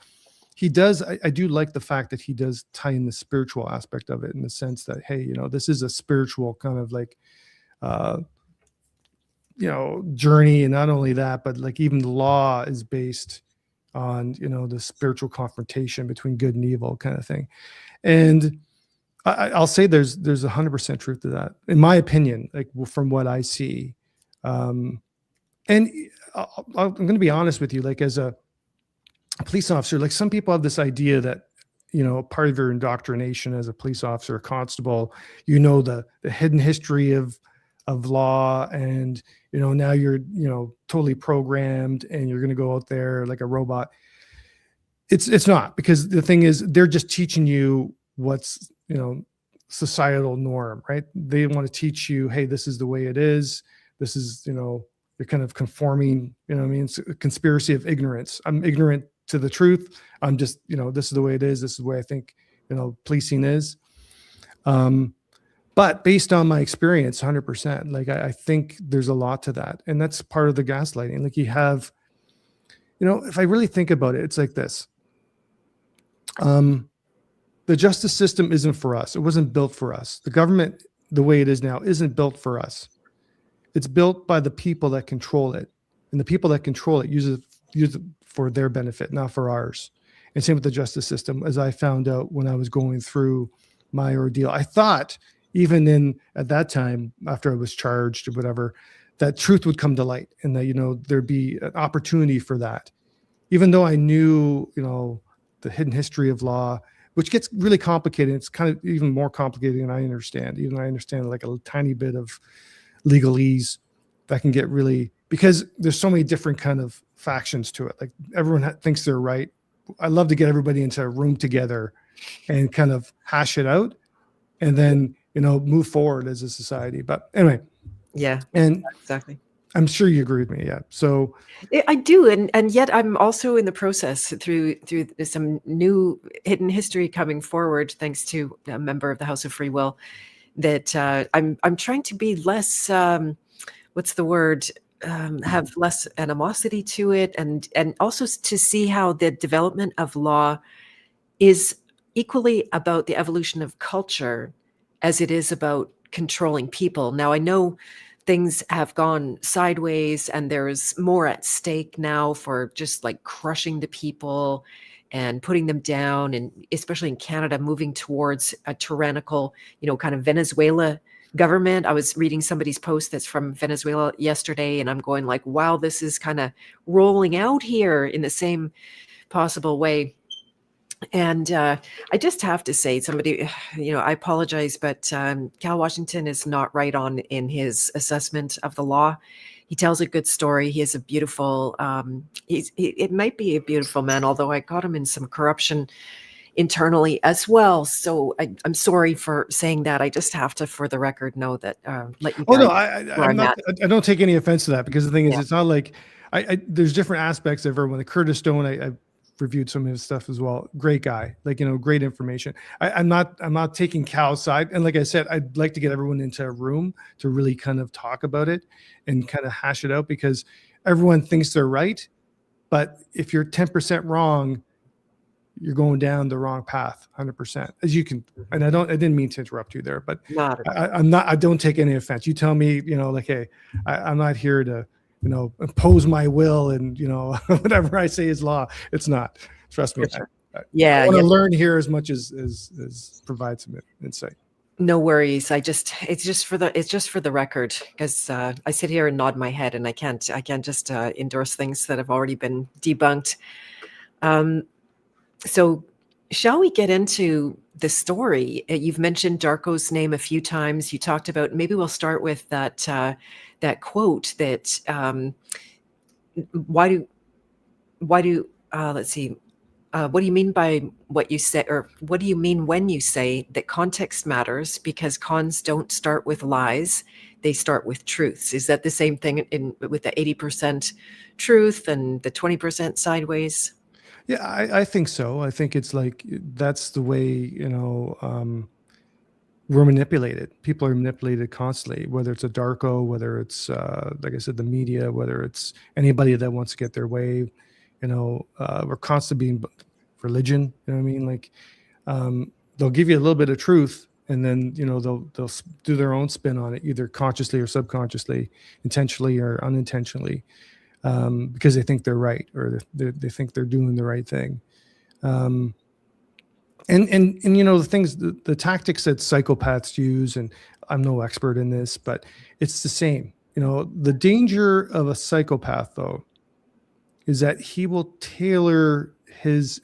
he does. I do like the fact that he does tie in the spiritual aspect of it, in the sense that, hey, this is a spiritual kind of like, journey. And not only that, but like even the law is based on, the spiritual confrontation between good and evil kind of thing. And I'll say there's 100% truth to that, in my opinion, like from what I see. And I'm going to be honest with you, like as a police officer, like some people have this idea that, part of your indoctrination as a police officer or constable, the hidden history of law, and, now you're, totally programmed and you're going to go out there like a robot. It's not, because the thing is, they're just teaching you what's, societal norm, right? They want to teach you, hey, this is the way it is. This is, you're kind of conforming, it's a conspiracy of ignorance. I'm ignorant to the truth. I'm just, this is the way it is. This is the way I think, policing is. But based on my experience, 100%, like I think there's a lot to that. And that's part of the gaslighting. Like you have, if I really think about it, it's like this. The justice system isn't for us. It wasn't built for us. The government, the way it is now, isn't built for us. It's built by the people that control it. And the people that control it use it for their benefit, not for ours. And same with the justice system, as I found out when I was going through my ordeal. I thought, even at that time, after I was charged or whatever, that truth would come to light, and that, there'd be an opportunity for that. Even though I knew, the hidden history of law, which gets really complicated. It's kind of even more complicated than I understand. Even I understand like a tiny bit of legalese that can get really, because there's so many different kind of factions to it. Like everyone thinks they're right. I love to get everybody into a room together and kind of hash it out, and then, move forward as a society. But anyway. Yeah, and exactly. I'm sure you agree with me. Yeah. So I do, and yet I'm also in the process through some new hidden history coming forward, thanks to a member of the House of Free Will, that I'm trying to be less. What's the word? Have less animosity to it, and also to see how the development of law is equally about the evolution of culture as it is about controlling people. Now, I know things have gone sideways and there's more at stake now for just like crushing the people and putting them down, and especially in Canada, moving towards a tyrannical, kind of Venezuela government. I was reading somebody's post that's from Venezuela yesterday, and I'm going like, wow, this is kind of rolling out here in the same possible way. And I just have to say, somebody, I apologize, but Cal Washington is not right on in his assessment of the law. He tells a good story. He is a beautiful, it might be a beautiful man, although I got him in some corruption internally as well. So I'm sorry for saying that. I just have to, for the record, know that, let you Oh no, guys where I'm I'm not. at. I don't take any offense to that, because the thing is, Yeah, it's not like there's different aspects of everyone. Like Curtis Stone, I've reviewed some of his stuff as well. Great guy, like, great information. I'm not taking Cal's side, and like I said, I'd like to get everyone into a room to really kind of talk about it and kind of hash it out, because everyone thinks they're right, but if you're 10% wrong, you're going down the wrong path 100%, as you can. And I didn't mean to interrupt you there, but not at all. I don't take any offense. You tell me, like, hey, I'm not here to, impose my will, and, whatever I say is law. It's not. Trust me. For sure. I Yeah, want yeah. to learn here as much as provide some insight. No worries. It's just for the record, because I sit here and nod my head, and I can't just endorse things that have already been debunked. So shall we get into the story? You've mentioned Darko's name a few times. You talked about, maybe we'll start with that quote that, why do let's see. What do you mean by what you say, or what do you mean when you say that context matters, because cons don't start with lies, they start with truths? Is that the same thing with the 80% truth and the 20% sideways? Yeah, I think so. I think it's like, that's the way, we're manipulated. People are manipulated constantly, whether it's a Darko, whether it's, like I said, the media, whether it's anybody that wants to get their way. We're constantly being religion. You know what I mean? Like, they'll give you a little bit of truth, and then, they'll do their own spin on it, either consciously or subconsciously, intentionally or unintentionally, because they think they're right, or they think they're doing the right thing. And the things, the tactics that psychopaths use, and I'm no expert in this, but it's the same. The danger of a psychopath, though, is that he will tailor his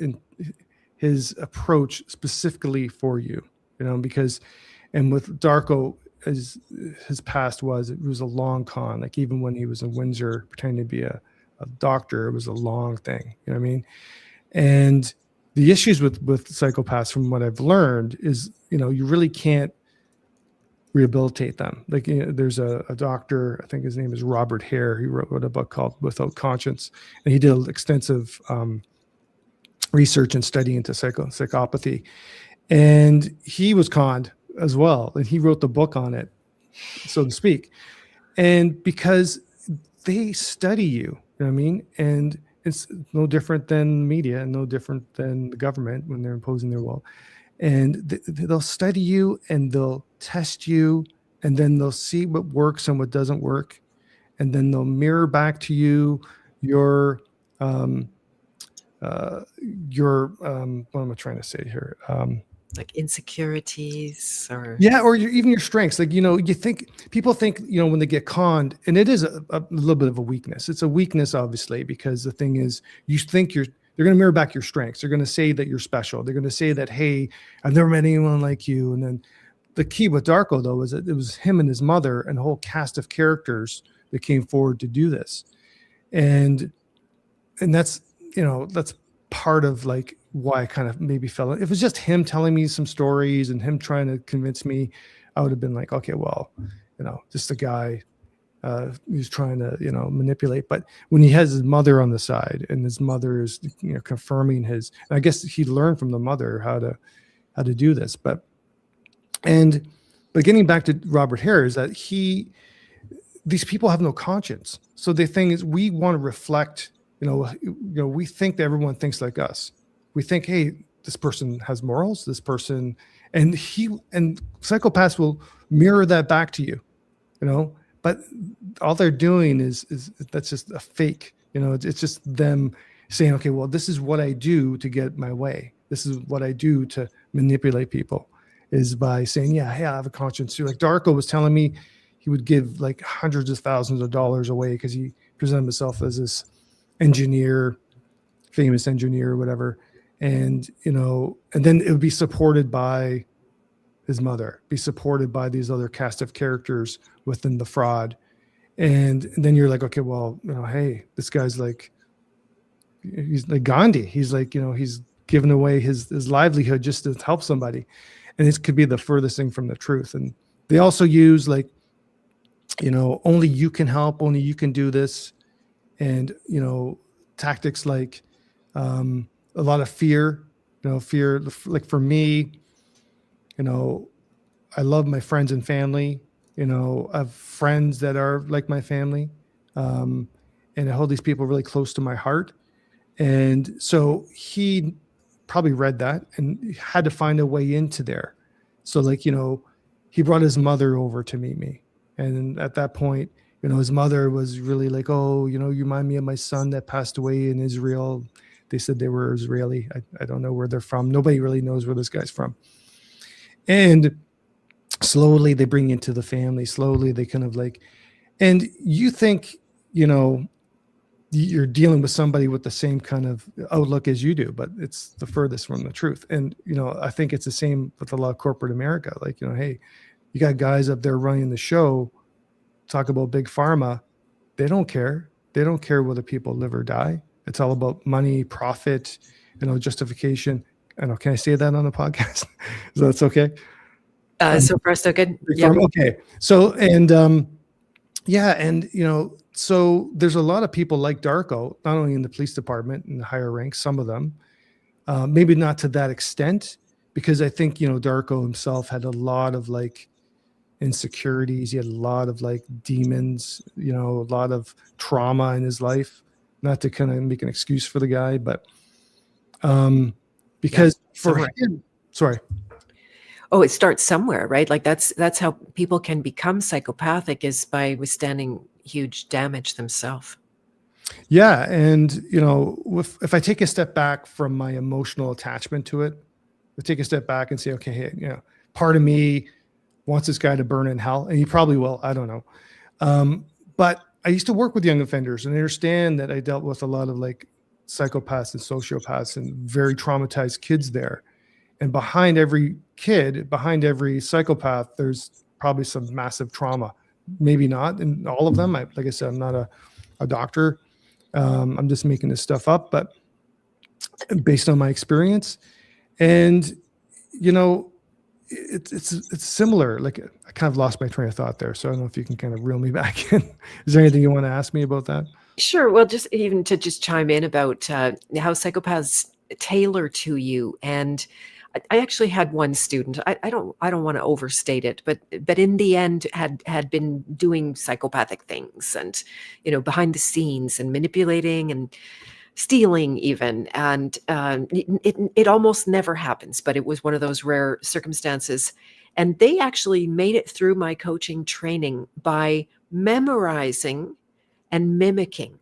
approach specifically for you. Because, and with Darko, as his past was, it was a long con. Like, even when he was in Windsor pretending to be a doctor, it was a long thing. You know what I mean? And the issues with psychopaths, from what I've learned, is, you really can't rehabilitate them. Like, there's a doctor, I think his name is Robert Hare. He wrote a book called Without Conscience, and he did extensive research and study into psychopathy. And he was conned as well, and he wrote the book on it, so to speak. And because they study you, you know what I mean? And it's no different than media, and no different than the government when they're imposing their will. And they'll study you, and they'll test you, and then they'll see what works and what doesn't work. And then they'll mirror back to you your what am I trying to say here? Like insecurities, or Yeah, or even your strengths. Like, people think, when they get conned, and it is a little bit of a weakness. It's a weakness, obviously, because the thing is, you think they're going to mirror back your strengths. They're going to say that you're special. They're going to say that, hey, I've never met anyone like you. And then the key with Darko, though, is that it was him and his mother and a whole cast of characters that came forward to do this. And that's, that's part of, like, why I kind of maybe fell. If it was just him telling me some stories and him trying to convince me, I would have been like, okay, well, just a guy who's trying to, manipulate. But when he has his mother on the side, and his mother is, confirming his, and I guess he learned from the mother how to do this. But getting back to Robert Hare, is that these people have no conscience. So the thing is, we want to reflect, we think that everyone thinks like us. We think, hey, this person has morals, this person, and psychopaths will mirror that back to you, but all they're doing is that's just a fake. It's just them saying, okay, well, this is what I do to get my way. This is what I do to manipulate people, is by saying, yeah, hey, I have a conscience too. Like Darko was telling me, he would give like hundreds of thousands of dollars away because he presented himself as this engineer, famous engineer or whatever. And, and then it would be supported by his mother, be supported by these other cast of characters within the fraud. And then you're like, okay, well, hey, this guy's like, he's like Gandhi. He's like, he's giving away his livelihood just to help somebody. And this could be the furthest thing from the truth. And they also use like, only you can help, only you can do this. And, tactics like a lot of fear, fear, like for me, I love my friends and family. I have friends that are like my family. And I hold these people really close to my heart. And so he probably read that and had to find a way into there. So like, he brought his mother over to meet me. And at that point, his mother was really like, oh, you remind me of my son that passed away in Israel. They said they were Israeli. I don't know where they're from. Nobody really knows where this guy's from. And slowly they bring into the family. Slowly they kind of like, and you think, you're dealing with somebody with the same kind of outlook as you do, but it's the furthest from the truth. And, I think it's the same with a lot of corporate America. Like, hey, you got guys up there running the show, talk about big pharma. They don't care. They don't care whether people live or die. It's all about money, profit, justification. I know. Can I say that on the podcast? So that's okay. So far, so good. Yeah. Okay. So, and, so there's a lot of people like Darko, not only in the police department and the higher ranks, some of them, maybe not to that extent, because I think, Darko himself had a lot of like insecurities. He had a lot of like demons, a lot of trauma in his life, not to kind of make an excuse for the guy, but because for him, sorry. Oh, it starts somewhere, right? Like that's how people can become psychopathic, is by withstanding huge damage themselves. Yeah. And, if I take a step back from my emotional attachment to it, I take a step back and say, okay, hey, part of me wants this guy to burn in hell, and he probably will. I don't know. But I used to work with young offenders, and I understand that I dealt with a lot of like psychopaths and sociopaths and very traumatized kids there. And behind every kid, behind every psychopath, there's probably some massive trauma. Maybe not in all of them. Like I said, I'm not a doctor. I'm just making this stuff up, but based on my experience. And, it's similar. Like I kind of lost my train of thought there. So I don't know if you can kind of reel me back in. Is there anything you want to ask me about that? Sure. Well, just even to just chime in about how psychopaths tailor to you. And I actually had one student. I don't want to overstate it, but in the end had been doing psychopathic things, and behind the scenes, and manipulating and stealing even. And it almost never happens, but it was one of those rare circumstances. And they actually made it through my coaching training by memorizing and mimicking.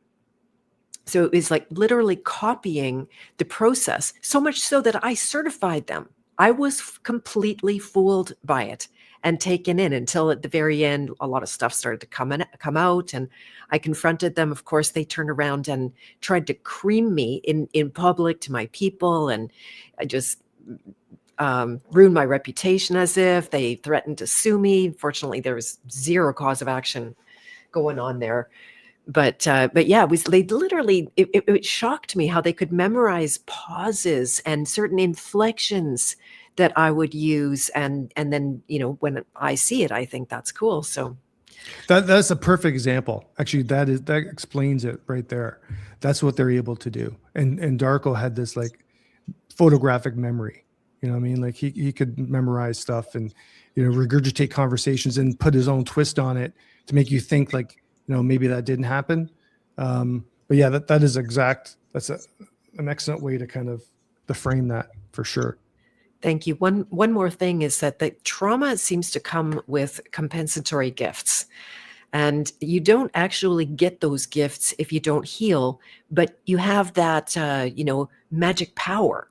So it was like literally copying the process, so much so that I certified them. I was completely fooled by it and taken in, until at the very end, a lot of stuff started to come out, and I confronted them. Of course, they turned around and tried to cream me in public to my people, and I just ruined my reputation, as if they threatened to sue me. Fortunately, there was zero cause of action going on there. But yeah, they literally, it shocked me how they could memorize pauses and certain inflections that I would use. And then, when I see it, I think that's cool. So that's a perfect example. Actually, that explains it right there. That's what they're able to do. And Darko had this like photographic memory. You know what I mean? Like he could memorize stuff and, regurgitate conversations and put his own twist on it to make you think like, maybe that didn't happen. But yeah, that's an excellent way to kind of to frame that for sure. Thank you. One more thing is that the trauma seems to come with compensatory gifts. And you don't actually get those gifts if you don't heal, but you have that, magic power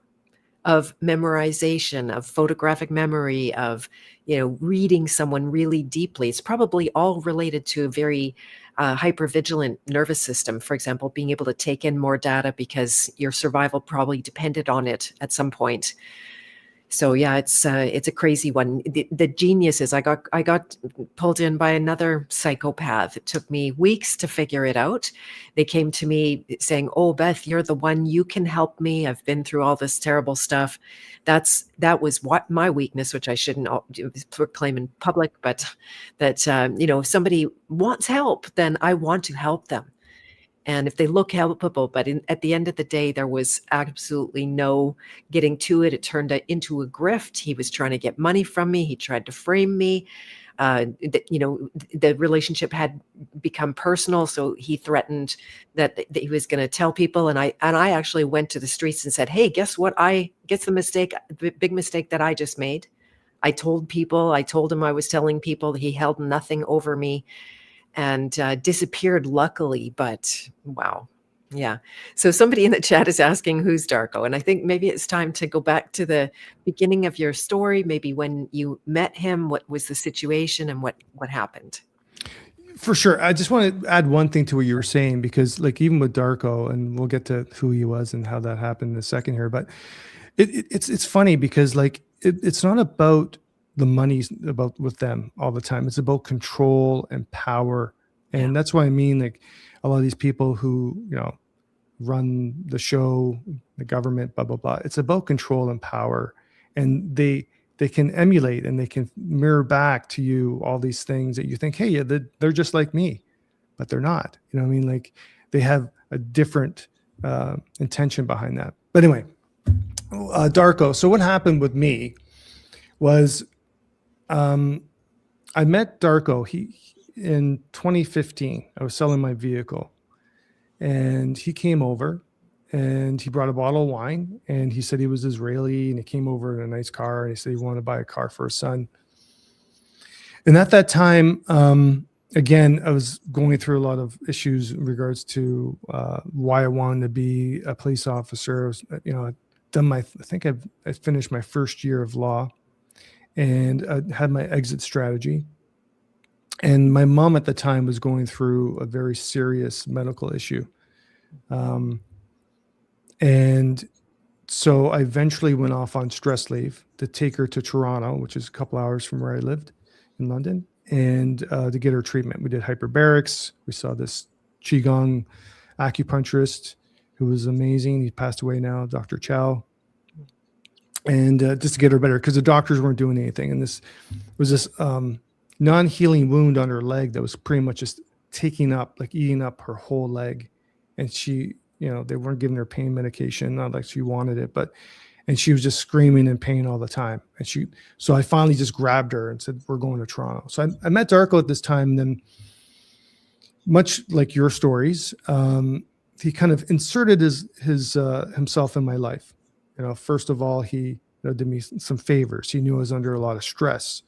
of memorization, of photographic memory, of, reading someone really deeply. It's probably all related to a very hypervigilant nervous system. For example, being able to take in more data because your survival probably depended on it at some point. So yeah, it's a crazy one. The genius is I got pulled in by another psychopath. It took me weeks to figure it out. They came to me saying, "Oh, Beth, you're the one. You can help me. I've been through all this terrible stuff." That was what my weakness, which I shouldn't proclaim in public, but that if somebody wants help, then I want to help them. And if they look helpable, but at the end of the day, there was absolutely no getting to it. It turned into a grift. He was trying to get money from me. He tried to frame me. The relationship had become personal, so he threatened that he was going to tell people. And I actually went to the streets and said, "Hey, guess what? The big mistake that I just made. I told people. I told him I was telling people. He held nothing over me." And disappeared, luckily. But wow. Yeah. So somebody in the chat is asking who's Darko. And I think maybe it's time to go back to the beginning of your story, maybe when you met him, what was the situation and what happened? For sure. I just want to add one thing to what you were saying, because like even with Darko, and we'll get to who he was and how that happened in a second here, but it's funny because like it's not about the money about with them all the time. It's about control and power. And that's what I mean. Like a lot of these people who, run the show, the government, blah, blah, blah. It's about control and power. And they can emulate and they can mirror back to you all these things that you think, hey, yeah, they're just like me, but they're not. You know what I mean? Like they have a different intention behind that. But anyway, Darko. So what happened with me was I met Darko in 2015. I was selling my vehicle and he came over and he brought a bottle of wine and he said he was Israeli and he came over in a nice car and he said he wanted to buy a car for his son. And at that time, again, I was going through a lot of issues in regards to why I wanted to be a police officer. I'd done I think I finished my first year of law and I had my exit strategy. And my mom at the time was going through a very serious medical issue. And so I eventually went off on stress leave to take her to Toronto, which is a couple hours from where I lived in London, and to get her treatment. We did hyperbarics. We saw this Qigong acupuncturist who was amazing. He passed away now, Dr. Chow. And just to get her better, because the doctors weren't doing anything. And this was this non-healing wound on her leg that was pretty much just eating up her whole leg. And she, they weren't giving her pain medication, not like she wanted it, and she was just screaming in pain all the time. So I finally just grabbed her and said, we're going to Toronto. So I met Darko at this time. And then much like your stories, he kind of inserted his himself in my life. First of all, he did me some favors. He knew I was under a lot of stress,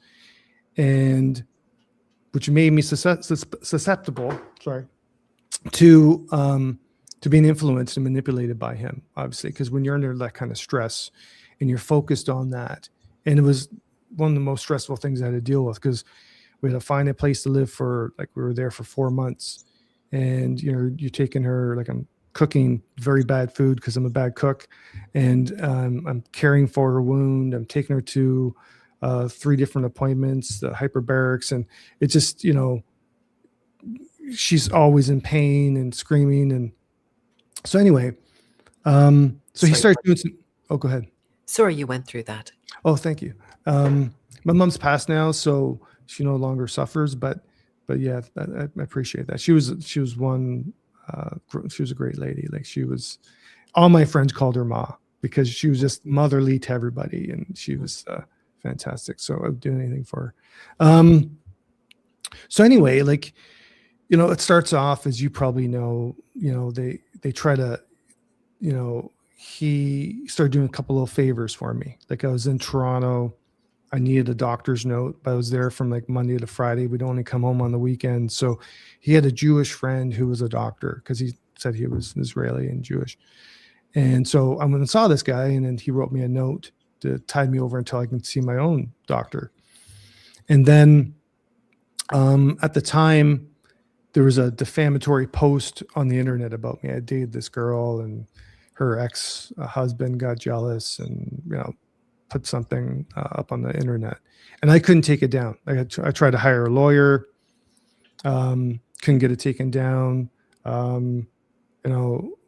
and which made me susceptible, to being influenced and manipulated by him, obviously, because when you're under that kind of stress and you're focused on that, and it was one of the most stressful things I had to deal with, because we had to find a place to live we were there for 4 months, and you're taking her, like I'm cooking very bad food because I'm a bad cook, and I'm caring for her wound. I'm taking her to 3 different appointments, the hyperbarics, and it just, she's always in pain and screaming. And so anyway, so he started doing some, go ahead. Sorry you went through that. Oh, thank you. My mom's passed now, so she no longer suffers, but yeah, I appreciate that. She was one, she was a great lady. Like all my friends called her Ma because she was just motherly to everybody, and she was fantastic. So I would do anything for her. So anyway, it starts off, as you probably know, they try to, he started doing a couple of favors for me. Like I was in Toronto, I needed a doctor's note, but I was there from like Monday to Friday. We'd only come home on the weekend. So he had a Jewish friend who was a doctor, because he said he was Israeli and Jewish. And so I went and saw this guy, and then he wrote me a note to tide me over until I can see my own doctor. And then at the time, there was a defamatory post on the internet about me. I dated this girl, and her ex-husband got jealous, and put something up on the internet, and I couldn't take it down. I tried to hire a lawyer, couldn't get it taken down.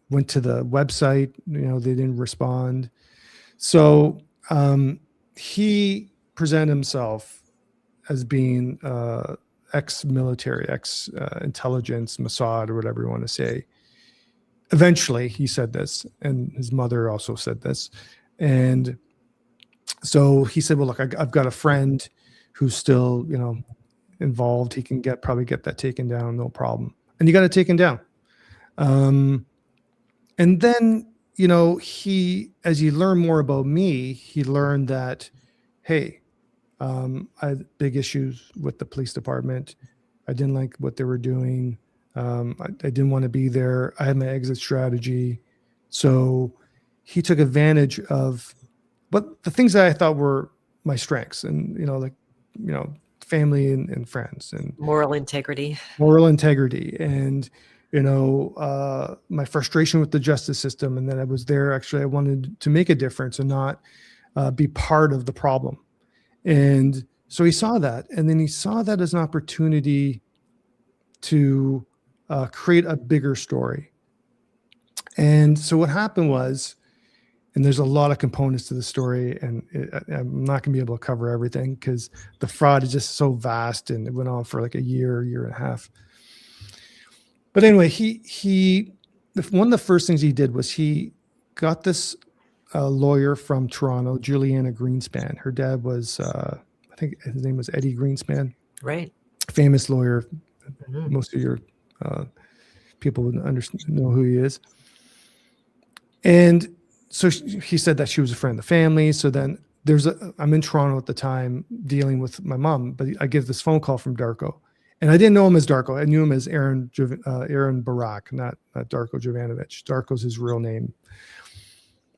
Went to the website, they didn't respond. So he presented himself as being ex-military, ex-intelligence, Mossad, or whatever you want to say. Eventually, he said this, and his mother also said this. And so he said, well, look, I've got a friend who's still, involved. He can probably get that taken down, no problem. And he got it taken down. And then, as he learned more about me, he learned that, hey, I had big issues with the police department. I didn't like what they were doing. I didn't want to be there. I had my exit strategy. So he took advantage of the things that I thought were my strengths, and, family and friends and moral integrity, and, my frustration with the justice system. And that I was there. Actually, I wanted to make a difference and not be part of the problem. And so he saw that, and then he saw that as an opportunity to create a bigger story. And so what happened was, and there's a lot of components to the story, and I'm not going to be able to cover everything because the fraud is just so vast, and it went on for like a year and a half. But anyway, one of the first things he did was he got this lawyer from Toronto, Juliana Greenspan. Her dad was, I think his name was Eddie Greenspan. Right. Famous lawyer. Mm-hmm. Most of your people would know who he is. And so he said that she was a friend of the family. So then I'm in Toronto at the time dealing with my mom, but I get this phone call from Darko. And I didn't know him as Darko. I knew him as Aaron Barak, not Darko Jovanovic. Darko's his real name.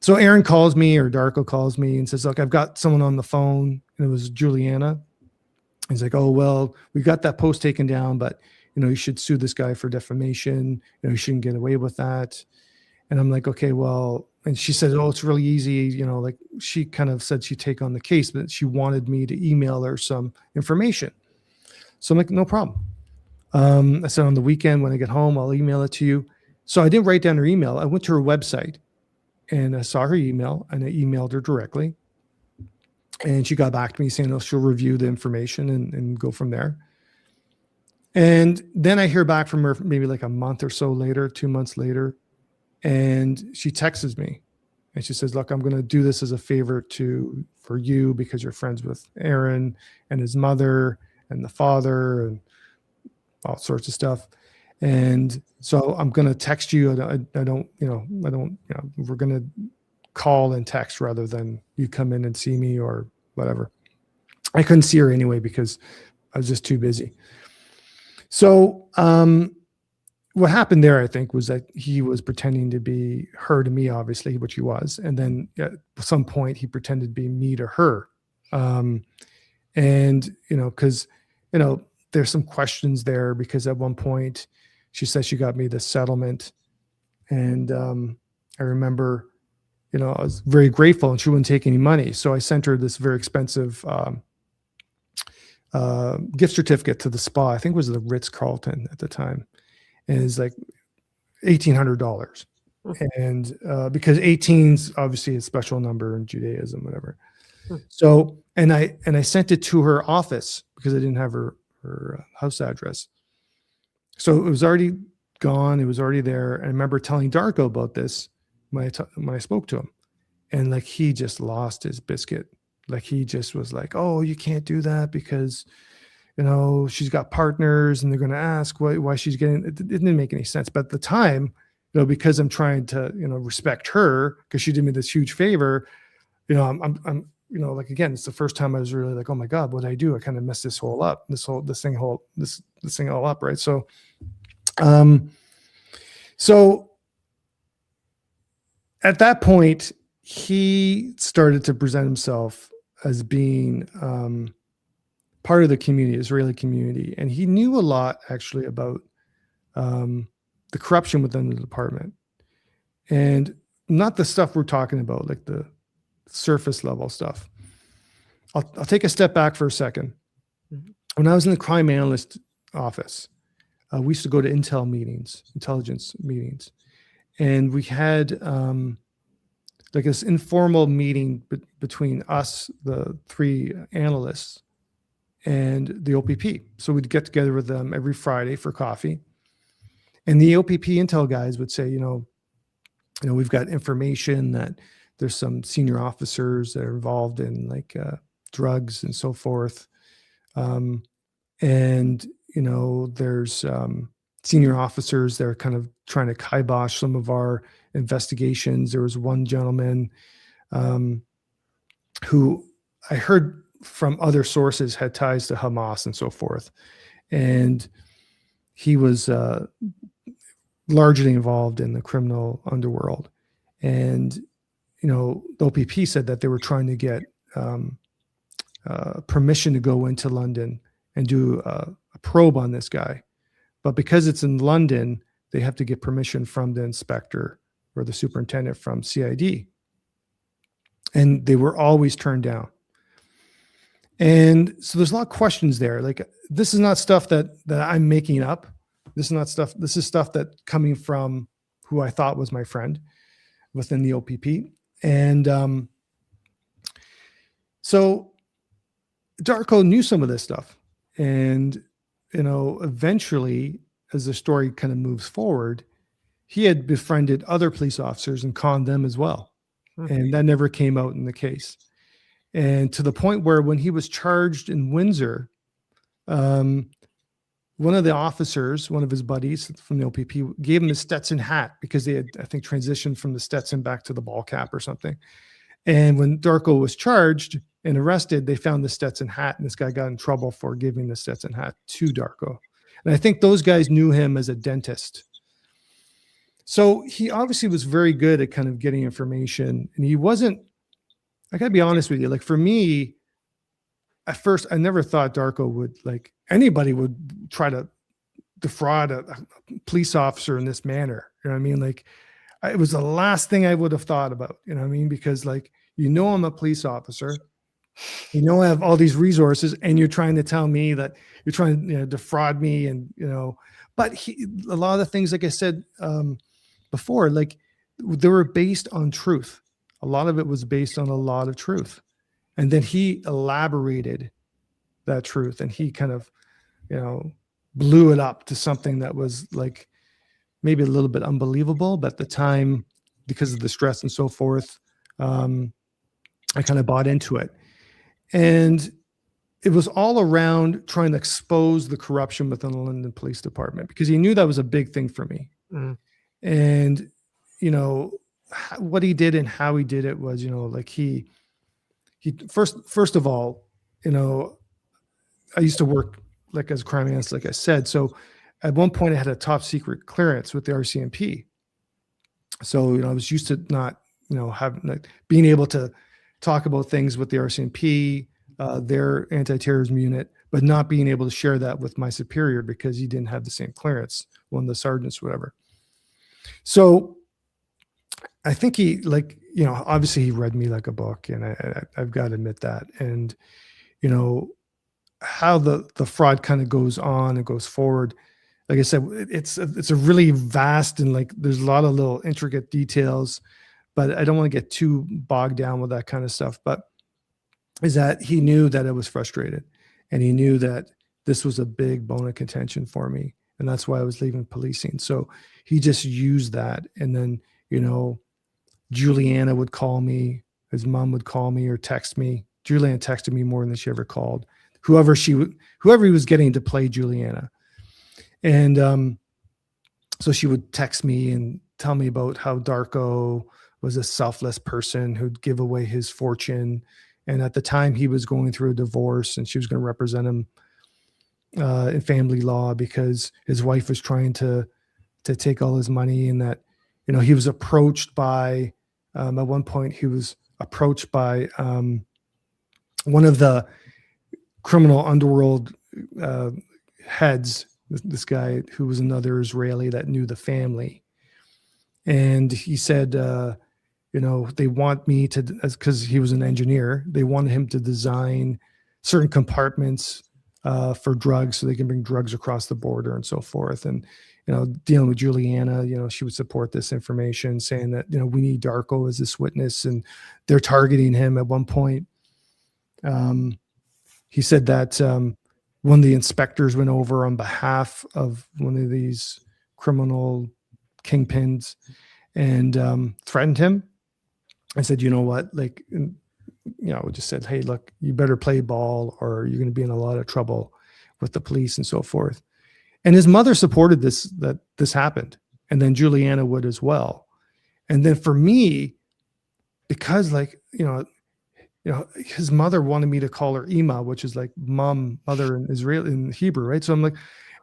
So Aaron calls me, or Darko calls me, and says, look, I've got someone on the phone. And it was Juliana. He's like, oh, well, we got that post taken down, but, you should sue this guy for defamation. You shouldn't get away with that. And I'm like, okay, well, and she said, oh, it's really easy. Like she kind of said she'd take on the case, but she wanted me to email her some information. So I'm like, no problem. I said, on the weekend when I get home, I'll email it to you. So I didn't write down her email. I went to her website and I saw her email, and I emailed her directly. And she got back to me saying, oh, she'll review the information and go from there. And then I hear back from her maybe like a month or so later, 2 months later. And she texts me and she says, look, I'm going to do this as a favor for you because you're friends with Aaron and his mother and the father and all sorts of stuff. And so I'm going to text you. We're going to call and text rather than you come in and see me or whatever. I couldn't see her anyway because I was just too busy. So what happened there, I think, was that he was pretending to be her to me, obviously, which he was. And then at some point he pretended to be me to her. Because, there's some questions there because at one point she said she got me the settlement. And I remember, I was very grateful and she wouldn't take any money. So I sent her this very expensive gift certificate to the spa. I think it was the Ritz-Carlton at the time. And it's like $1,800. And because 18's obviously a special number in Judaism, whatever. So, and I sent it to her office because I didn't have her house address. So it was already gone. It was already there. And I remember telling Darko about this when I spoke to him, and like, he just lost his biscuit. Like he just was like, oh, you can't do that because, she's got partners and they're going to ask why she's getting it. It didn't make any sense. But at the time, because I'm trying to, respect her because she did me this huge favor, I'm like, again, it's the first time I was really like, oh my God, what did I do? I kind of messed this thing all up. Right. So, so at that point, he started to present himself as being, part of the community, Israeli community. And he knew a lot actually about the corruption within the department, and not the stuff we're talking about, like the surface level stuff. I'll take a step back for a second. Mhm. When I was in the crime analyst office, we used to go to intelligence meetings, and we had like this informal meeting between us, the three analysts, and the OPP. So we'd get together with them every Friday for coffee. And the OPP intel guys would say, we've got information that there's some senior officers that are involved in like drugs and so forth. And, there's senior officers that are kind of trying to kibosh some of our investigations. There was one gentleman who I heard from other sources had ties to Hamas and so forth. And he was largely involved in the criminal underworld. And, the OPP said that they were trying to get permission to go into London and do a probe on this guy. But because it's in London, they have to get permission from the inspector or the superintendent from CID. And they were always turned down. And so there's a lot of questions there. Like, this is not stuff that I'm making up. This is stuff that coming from who I thought was my friend within the OPP. And so Darko knew some of this stuff. And, eventually, as the story kind of moves forward, he had befriended other police officers and conned them as well. Mm-hmm. And that never came out in the case. And to the point where when he was charged in Windsor, one of the officers, one of his buddies from the OPP, gave him the Stetson hat because they had, I think, transitioned from the Stetson back to the ball cap or something. And when Darko was charged and arrested, they found the Stetson hat, and this guy got in trouble for giving the Stetson hat to Darko. And I think those guys knew him as a dentist. So he obviously was very good at kind of getting information, and he wasn't, I gotta be honest with you, like, for me, at first, I never thought Darko would, like, anybody would try to defraud a police officer in this manner. You know what I mean? Like, it was the last thing I would have thought about, you know what I mean? Because, like, I'm a police officer, I have all these resources, and you're trying to tell me that you're trying to defraud me. And, but a lot of the things, like I said before, like, they were based on truth. A lot of it was based on a lot of truth. And then he elaborated that truth, and he kind of, blew it up to something that was like maybe a little bit unbelievable, but at the time, because of the stress and so forth, I kind of bought into it. And it was all around trying to expose the corruption within the London Police Department, because he knew that was a big thing for me. Mm-hmm. And, what he did and how he did it was, like he first of all, I used to work like as a crime analyst, like I said. So at one point I had a top secret clearance with the RCMP. So, I was used to not, having, like, being able to talk about things with the RCMP, their anti-terrorism unit, but not being able to share that with my superior because he didn't have the same clearance, one of the sergeants, whatever. So I think he, like, obviously he read me like a book, and I've got to admit that. And, how the fraud kind of goes on and goes forward. Like I said, it's a really vast, and, like, there's a lot of little intricate details, but I don't want to get too bogged down with that kind of stuff. But is that he knew that I was frustrated, and he knew that this was a big bone of contention for me. And that's why I was leaving policing. So he just used that. And then, Juliana would call me, his mom would call me or text me. Juliana texted me more than she ever called. Whoever he was getting to play Juliana. And so she would text me and tell me about how Darko was a selfless person who'd give away his fortune. And at the time he was going through a divorce, and she was going to represent him in family law because his wife was trying to take all his money. And that, he was approached by, at one point he was approached by one of the criminal underworld heads, this guy who was another Israeli that knew the family. And he said, they want me to, because he was an engineer, they wanted him to design certain compartments for drugs so they can bring drugs across the border and so forth. And, dealing with Juliana, she would support this information, saying that, we need Darko as this witness, and they're targeting him at one point. He said that one of the inspectors went over on behalf of one of these criminal kingpins and threatened him and said, you know what, like, just said, hey, look, you better play ball or you're going to be in a lot of trouble with the police and so forth. And his mother supported that this happened. And then Juliana would as well. And then for me, because his mother wanted me to call her Ima, which is like mother in Israeli, in Hebrew, right? So I'm like,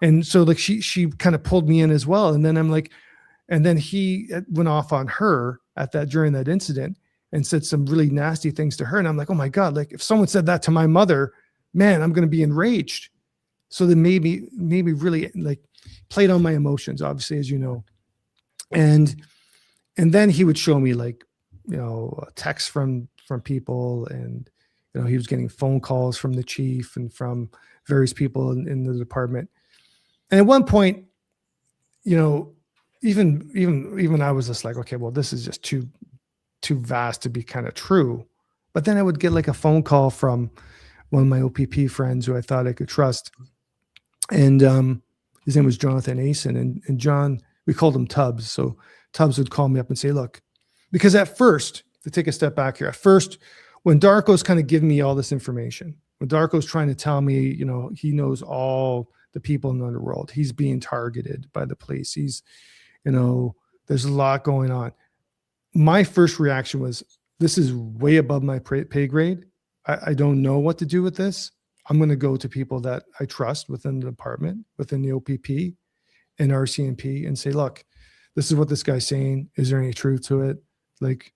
and so like she kind of pulled me in as well. And then I'm like, and then he went off on her during that incident and said some really nasty things to her. And I'm like, oh my God, like if someone said that to my mother, man, I'm going to be enraged. So that made me really like played on my emotions, obviously, as you know. And then he would show me like, texts from people, and, he was getting phone calls from the chief and from various people in the department. And at one point, even I was just like, okay, well, this is just too vast to be kind of true. But then I would get like a phone call from one of my OPP friends who I thought I could trust. And his name was Jonathan Asen. And John, we called him Tubbs. So Tubbs would call me up and say, look, because at first, to take a step back here, at first, when Darko's kind of giving me all this information, when Darko's trying to tell me, he knows all the people in the underworld, he's being targeted by the police. He's, there's a lot going on. My first reaction was, this is way above my pay grade. I don't know what to do with this. I'm going to go to people that I trust within the department, within the OPP and RCMP, and say, look, this is what this guy's saying. Is there any truth to it? Like,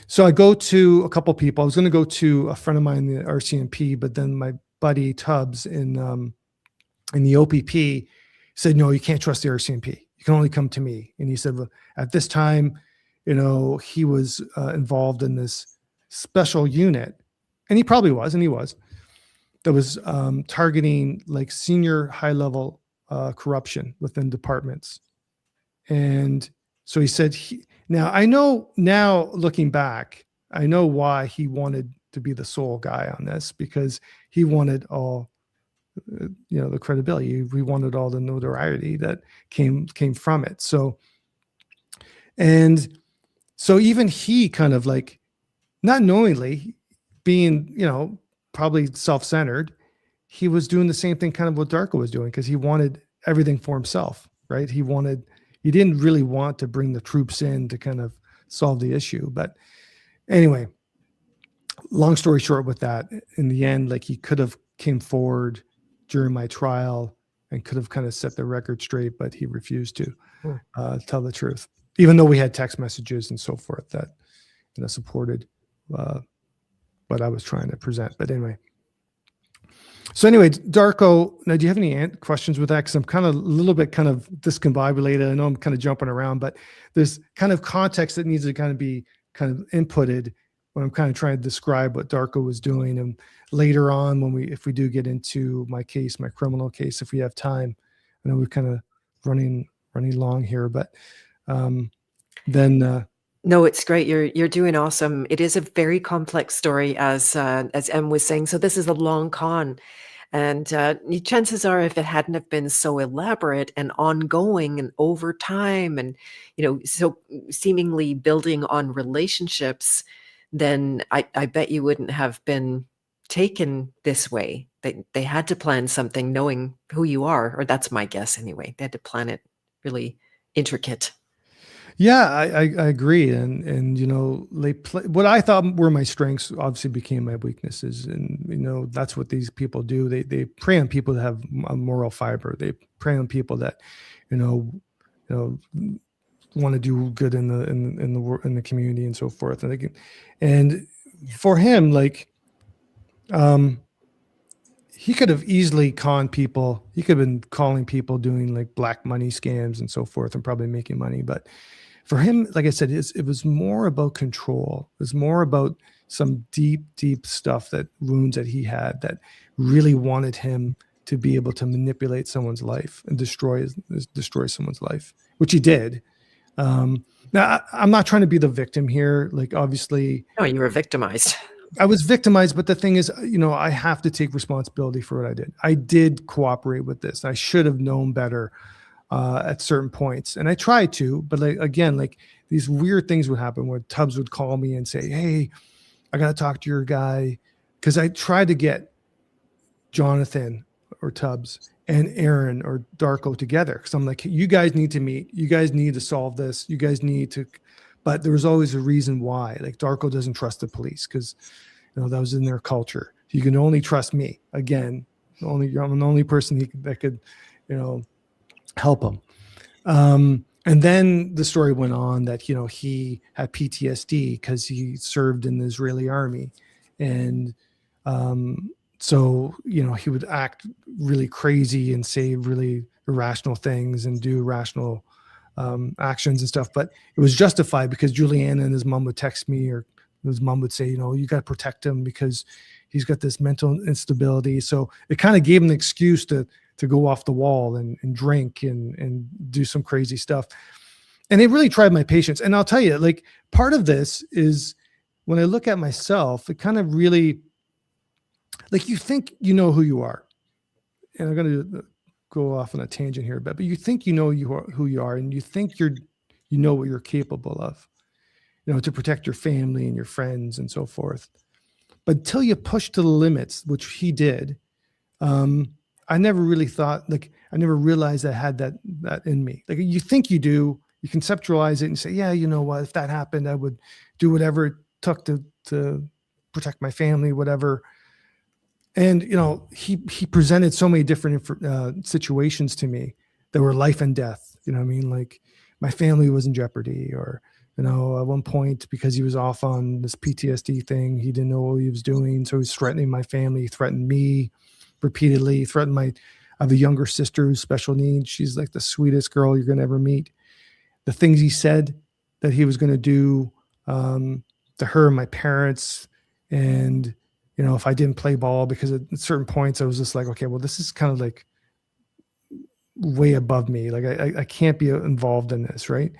so I go to a couple people. I was going to go to a friend of mine in the RCMP, but then my buddy Tubbs in the OPP said, no, you can't trust the RCMP. You can only come to me. And he said, well, at this time, he was involved in this special unit, and he probably was, and he was, that was targeting like senior high-level corruption within departments. And so he said, now I know, now looking back, I know why he wanted to be the sole guy on this, because he wanted all, the credibility. We wanted all the notoriety that came from it. So even he kind of like, not knowingly, being, probably self-centered, he was doing the same thing kind of what Darko was doing, because he wanted everything for himself, right? He didn't really want to bring the troops in to kind of solve the issue. But anyway, long story short with that, in the end, like he could have came forward during my trial and could have kind of set the record straight, but he refused to tell the truth, even though we had text messages and so forth that supported what I was trying to present. But anyway, so anyway, Darko, now do you have any questions with that? Because I'm kind of a little bit kind of discombobulated. I know I'm kind of jumping around, but there's kind of context that needs to kind of be kind of inputted when I'm kind of trying to describe what Darko was doing. And later on, if we do get into my case, my criminal case, if we have time, I know we're kind of running long here, but then. No, it's great. You're doing awesome. It is a very complex story, as Em was saying. So this is a long con, and chances are, if it hadn't have been so elaborate and ongoing and over time, and so seemingly building on relationships, then I bet you wouldn't have been taken this way. They had to plan something, knowing who you are, or that's my guess anyway. They had to plan it really intricate. Yeah, I agree, and what I thought were my strengths obviously became my weaknesses, and that's what these people do. They prey on people that have a moral fiber. They prey on people that want to do good in the community and so forth. And for him, like, he could have easily conned people. He could have been calling people, doing like black money scams and so forth, and probably making money, but For him, like I said, it was more about control. It was more about some deep, deep stuff, that wounds that he had, that really wanted him to be able to manipulate someone's life and destroy someone's life, which he did. Now, I'm not trying to be the victim here. Like, obviously, No, you were victimized. I was victimized, but the thing is, I have to take responsibility for what I did. I did cooperate with this. I should have known better at certain points, and I tried to. But like these weird things would happen where Tubbs would call me and say, "Hey, I got to talk to your guy," because I tried to get Jonathan or Tubbs and Aaron or Darko together, because I'm like, you guys need to meet. You guys need to solve this. You guys need to. But there was always a reason why. Like, Darko doesn't trust the police because that was in their culture. You can only trust me. Again, I'm the only person that could, help him. And then the story went on that he had PTSD because he served in the Israeli army, and so he would act really crazy and say really irrational things and do irrational actions and stuff. But it was justified because Juliana and his mom would text me, or his mom would say, you got to protect him because he's got this mental instability. So it kind of gave him an excuse to go off the wall and drink and do some crazy stuff. And they really tried my patience. And I'll tell you, like, part of this is when I look at myself, it kind of really, like, you think you know who you are. And I'm going to go off on a tangent here, but you think who you are, and you think you know what you're capable of, to protect your family and your friends and so forth. But until you push to the limits, which he did, I never really thought, like, I never realized I had that in me. Like, you think you do, you conceptualize it and say, yeah, you know what, if that happened, I would do whatever it took to protect my family, whatever. And, he presented so many different situations to me that were life and death. You know what I mean? Like, my family was in jeopardy, or, at one point, because he was off on this PTSD thing, he didn't know what he was doing. So he was threatening my family, he threatened me repeatedly, I have a younger sister who's special needs. She's like the sweetest girl you're going to ever meet. The things he said that he was going to do to her and my parents, and, if I didn't play ball, because at certain points I was just like, okay, well, this is kind of like way above me. Like, I can't be involved in this, right?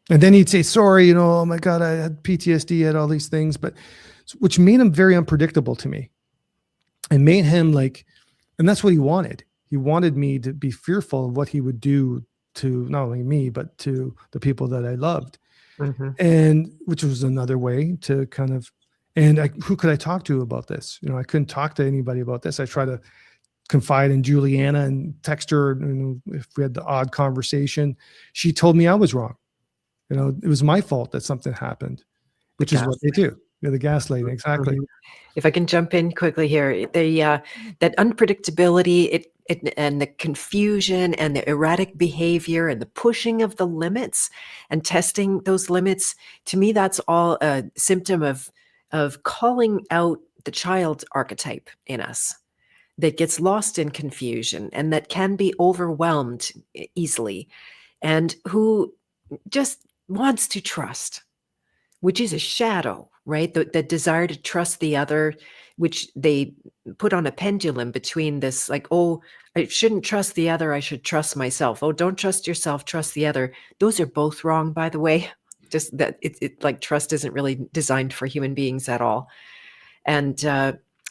And then he'd say, sorry, oh my God, I had PTSD, I had all these things, which made him very unpredictable to me, and made him like, and that's what he wanted. He wanted me to be fearful of what he would do to not only me, but to the people that I loved. Mm-hmm. And which was another way to kind of, and who could I talk to about this? I couldn't talk to anybody about this. I tried to confide in Juliana and text her, if we had the odd conversation. She told me I was wrong. It was my fault that something happened, which is what they do. The gaslighting, exactly. Mm-hmm. If I can jump in quickly here, that unpredictability, and the confusion and the erratic behavior and the pushing of the limits and testing those limits, to me, that's all a symptom of calling out the child archetype in us that gets lost in confusion and that can be overwhelmed easily, and who just wants to trust, which is a shadow, right? The desire to trust the other, which they put on a pendulum between this, like, oh, I shouldn't trust the other, I should trust myself. Oh, don't trust yourself, trust the other. Those are both wrong, by the way. Just that it like, trust isn't really designed for human beings at all. And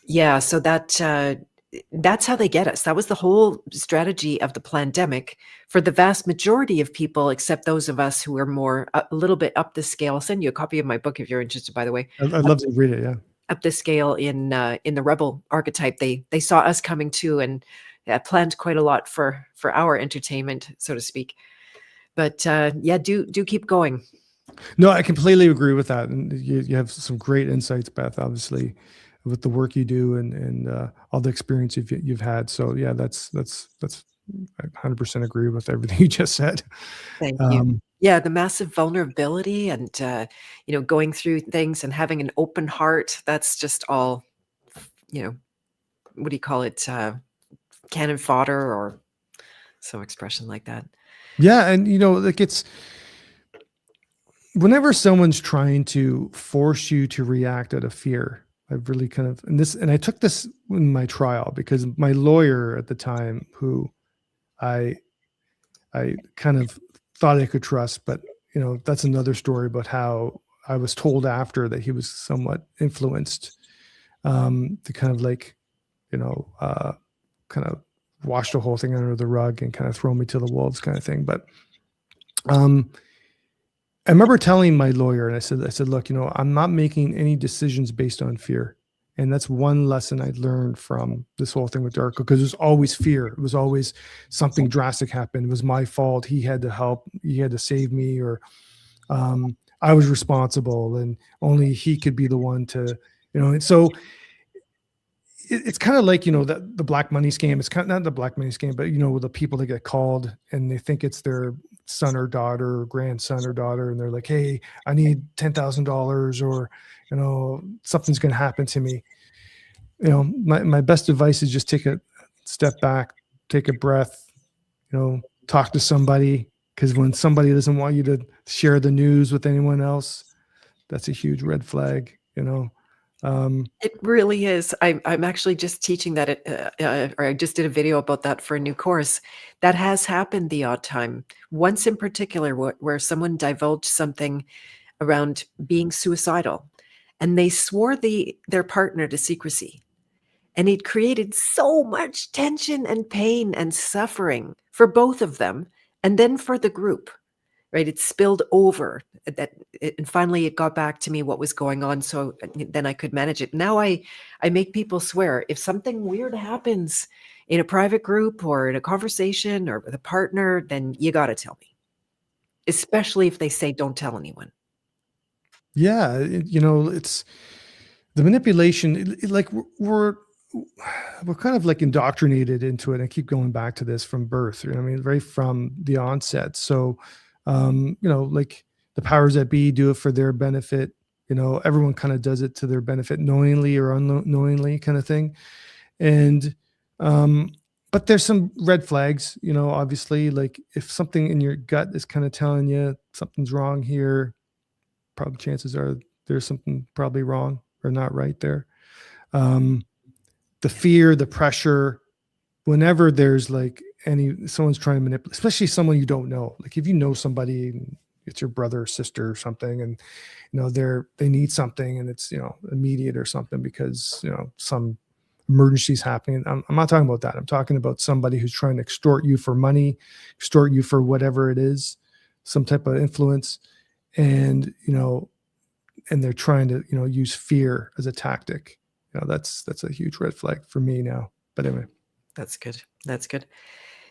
yeah, so that's how they get us. That was the whole strategy of the pandemic for the vast majority of people, except those of us who are more a little bit up the scale. I'll send you a copy of my book if you're interested, by the way. I'd love to read it. Yeah. Up the scale in the rebel archetype, they saw us coming too, and planned quite a lot for our entertainment, so to speak. But yeah, do keep going. No, I completely agree with that, and you have some great insights, Beth. Obviously, with the work you do and all the experience you've had. So yeah, that's I 100% agree with everything you just said. Thank you. Yeah, the massive vulnerability and going through things and having an open heart. That's just all, what do you call it? Cannon fodder or some expression like that. Yeah, and like whenever someone's trying to force you to react out of fear, I've really kind of, and I took this in my trial because my lawyer at the time, who I kind of thought I could trust, but that's another story about how I was told after that he was somewhat influenced to kind of like, kind of wash the whole thing under the rug and kind of throw me to the wolves kind of thing. But I remember telling my lawyer, and I said, look, I'm not making any decisions based on fear. And that's one lesson I learned from this whole thing with Darko, because there's always fear. It was always something drastic happened. It was my fault. He had to help. He had to save me, or I was responsible, and only he could be the one to, and so it's kind of like, the black money scam. It's kind of not the black money scam, but, the people that get called and they think it's their son or daughter or grandson or daughter. And they're like, hey, I need $10,000, or, something's going to happen to me. My best advice is just take a step back, take a breath, talk to somebody. Because when somebody doesn't want you to share the news with anyone else, that's a huge red flag, It really is. I'm actually just teaching that, or I just did a video about that for a new course. That has happened the odd time. Once in particular, where someone divulged something around being suicidal, and they swore their partner to secrecy. And it created so much tension and pain and suffering for both of them, and then for the group. Right, it spilled over and finally it got back to me what was going on, so then I could manage it. Now I make people swear, if something weird happens in a private group or in a conversation or with a partner, then you got to tell me, especially if they say don't tell anyone. Yeah, it's the manipulation. Like we're kind of like indoctrinated into it. I keep going back to this from birth. I mean, right from the onset. So like the powers that be do it for their benefit. Everyone kind of does it to their benefit, knowingly or unknowingly, kind of thing. And but there's some red flags, obviously, like if something in your gut is kind of telling you something's wrong here, probably chances are there's something probably wrong or not right there. The fear, the pressure, whenever there's like someone's trying to manipulate, especially someone you don't know, like if you know somebody, it's your brother or sister or something, and they need something and it's immediate or something because some emergencies happening. I'm not talking about that. I'm talking about somebody who's trying to extort you for money, extort you for whatever it is, some type of influence, and and they're trying to use fear as a tactic. That's a huge red flag for me now. But anyway. That's good. That's good.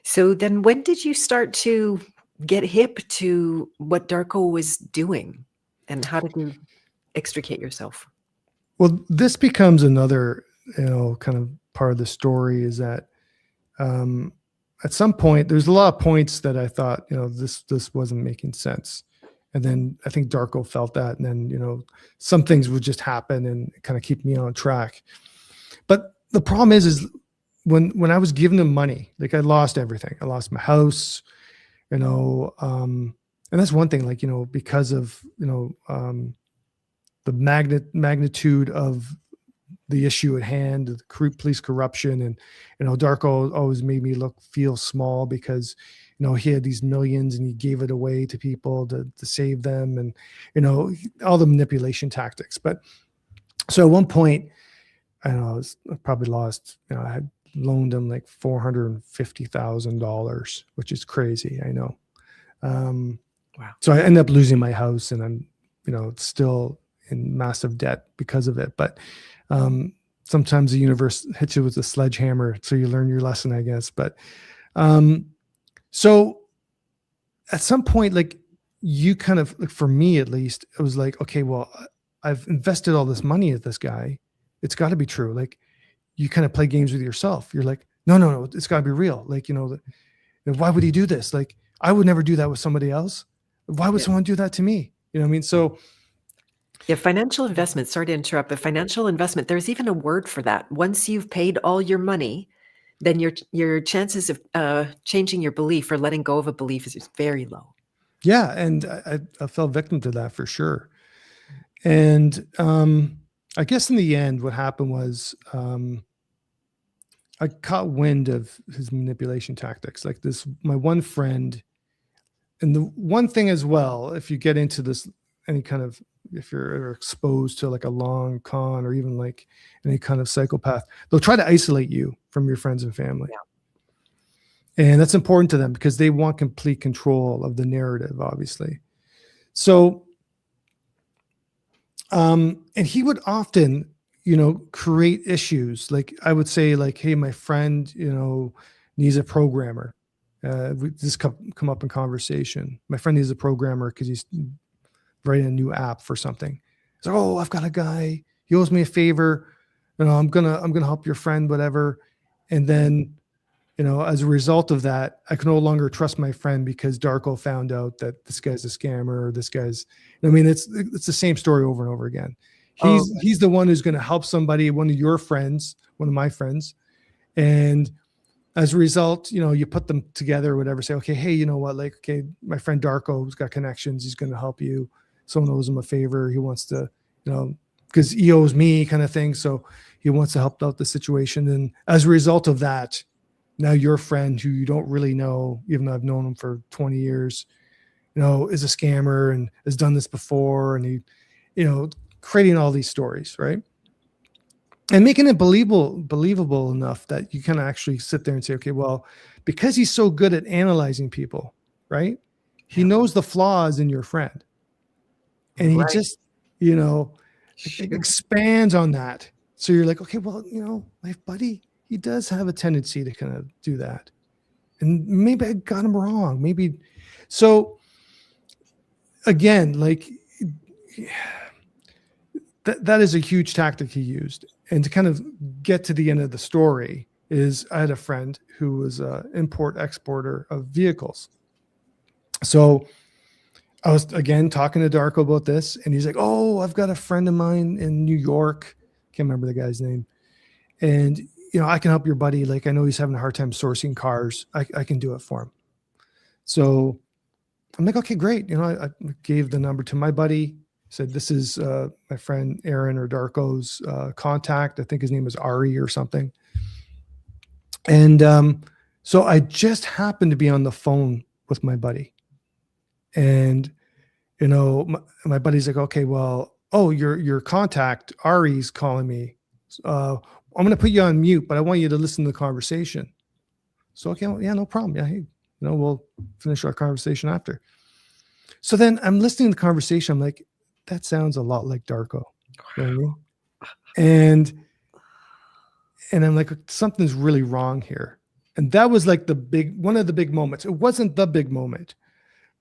So then when did you start to get hip to what Darko was doing, and how did you extricate yourself? Well, this becomes another, kind of part of the story is that at some point, there's a lot of points that I thought, this wasn't making sense. And then I think Darko felt that. And then, some things would just happen and kind of keep me on track. But the problem is when I was giving him money, like I lost everything. I lost my house, and that's one thing, like, because of, the magnitude of the issue at hand, the police corruption. And, Darko always made me feel small because, he had these millions and he gave it away to people to save them, and, all the manipulation tactics. But so at one point, I don't know, I probably lost, I had loaned him like $450,000, which is crazy. I know. Wow. So I ended up losing my house, and I'm, still in massive debt because of it. But sometimes the universe hits you with a sledgehammer, so you learn your lesson, I guess. But so at some point, like you kind of, like for me at least, it was like, okay, well, I've invested all this money at this guy. It's got to be true. Like you kind of play games with yourself. You're like, no, it's got to be real. Like, why would he do this? Like, I would never do that with somebody else. Why would someone do that to me? You know what I mean? So yeah, financial investment, sorry to interrupt, but financial investment, there's even a word for that. Once you've paid all your money, then your chances of changing your belief or letting go of a belief is very low. Yeah, and I fell victim to that for sure. And I guess in the end, what happened was I caught wind of his manipulation tactics. Like this, my one friend, and the one thing as well, if you get into this, any kind of, if you're ever exposed to like a long con or even like any kind of psychopath, they'll try to isolate you from your friends and family. Yeah. And that's important to them because they want complete control of the narrative, obviously. So, and he would often, create issues. Like I would say, like, hey, my friend, needs a programmer. This come up in conversation. My friend needs a programmer because he's writing a new app for something. It's like, oh, I've got a guy. He owes me a favor. I'm gonna help your friend, whatever. And then, as a result of that, I can no longer trust my friend because Darko found out that this guy's a scammer or this guy's, it's the same story over and over again. He's the one who's going to help somebody, one of your friends, one of my friends. And as a result, you put them together or whatever, say, okay, hey, you know what? Like, okay, my friend Darko's got connections. He's going to help you. Someone owes him a favor. He wants to, because he owes me kind of thing. So he wants to help out the situation. And as a result of that, now your friend who you don't really know, even though I've known him for 20 years, is a scammer and has done this before. And he, creating all these stories, right? And making it believable enough that you can actually sit there and say, okay, well, because he's so good at analyzing people, right? He knows the flaws in your friend. And he just, expands on that. So you're like, okay, well, my buddy, he does have a tendency to kind of do that. And maybe I got him wrong. Maybe. So again, like that is a huge tactic he used. And to kind of get to the end of the story is I had a friend who was an import exporter of vehicles. So I was, again, talking to Darko about this, and he's like, oh, I've got a friend of mine in New York. Can't remember the guy's name. And, I can help your buddy. Like, I know he's having a hard time sourcing cars. I can do it for him. So I'm like, okay, great. I gave the number to my buddy, said, this is my friend Aaron or Darko's contact. I think his name is Ari or something. And so I just happened to be on the phone with my buddy. And, my buddy's like, okay, well, oh, your contact, Ari's calling me. I'm going to put you on mute, but I want you to listen to the conversation. So, okay, well, yeah, no problem. Yeah, hey, we'll finish our conversation after. So then I'm listening to the conversation. I'm like, that sounds a lot like Darko. You know what I mean? And I'm like, something's really wrong here. And that was like one of the big moments. It wasn't the big moment,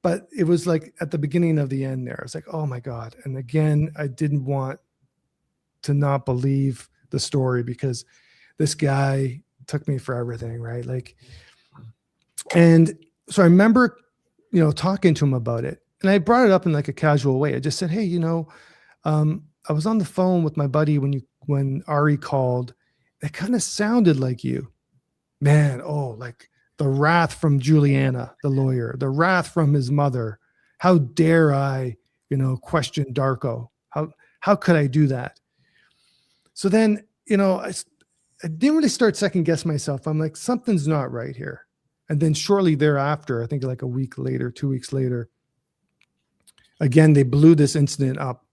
but it was like at the beginning of the end there. I was like, oh my God. And again, I didn't want to not believe the story because this guy took me for everything, right? Like, and so I remember, talking to him about it. And I brought it up in like a casual way. I just said, hey, I was on the phone with my buddy when Ari called. It kind of sounded like you, man. Oh, like the wrath from Juliana, the lawyer, the wrath from his mother. How dare I, question Darko? How could I do that? So then, I didn't really start second guess myself. I'm like, something's not right here. And then shortly thereafter, I think like a week later, 2 weeks later, again, they blew this incident up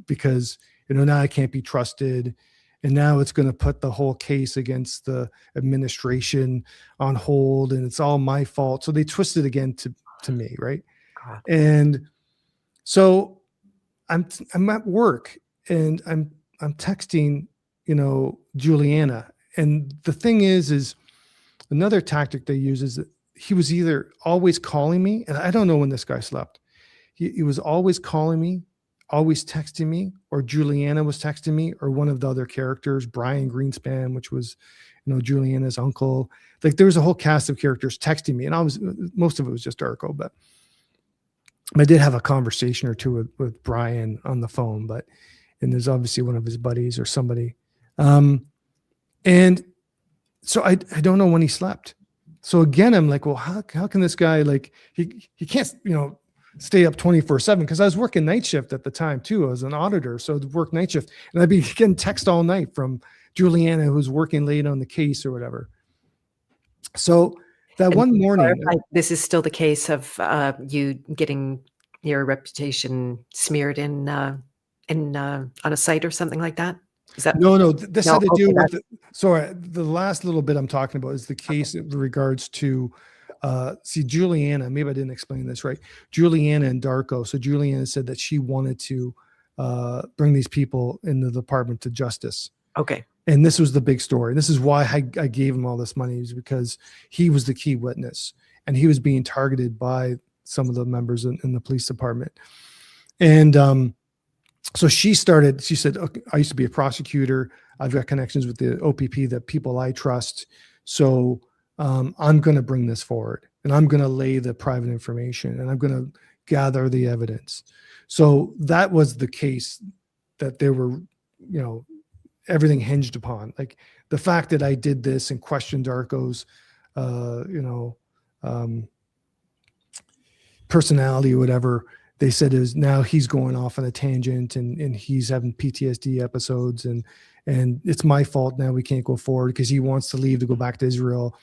because, now I can't be trusted. And now it's going to put the whole case against the administration on hold. And it's all my fault. So they twisted again to me. Right. God. And so I'm at work and I'm texting, Juliana. And the thing is another tactic they use is that he was either always calling me, and I don't know when this guy slept. He was always calling me, always texting me, or Juliana was texting me, or one of the other characters, Brian Greenspan, which was, Juliana's uncle. Like there was a whole cast of characters texting me, and most of it was just Darko, but I did have a conversation or two with Brian on the phone, and there's obviously one of his buddies or somebody. And so I don't know when he slept. So again, I'm like, well, how can this guy, like, he can't, stay up 24/7 because I was working night shift at the time too. I was an auditor, so I'd work night shift, and I'd be getting text all night from Juliana, who's working late on the case or whatever. So that And one to morning, clarify, this is still the case of you getting your reputation smeared in on a site or something like that? Is that no, this no? had to do Okay, with sorry, the last little bit I'm talking about is the case in regards to see Juliana. Maybe I didn't explain this right. Juliana and Darko. So Juliana said that she wanted to bring these people in the Department of Justice. okay. And this was the big story. This is why I gave him all this money, is because he was the key witness and he was being targeted by some of the members in the police department. And so she said, okay, I used to be a prosecutor. I've got connections with the OPP, the people I trust. So I'm going to bring this forward and I'm going to lay the private information and I'm going to gather the evidence. So that was the case that they were, everything hinged upon. Like the fact that I did this and questioned Darko's, personality or whatever, they said is now he's going off on a tangent and he's having PTSD episodes and it's my fault now we can't go forward because he wants to leave to go back to Israel.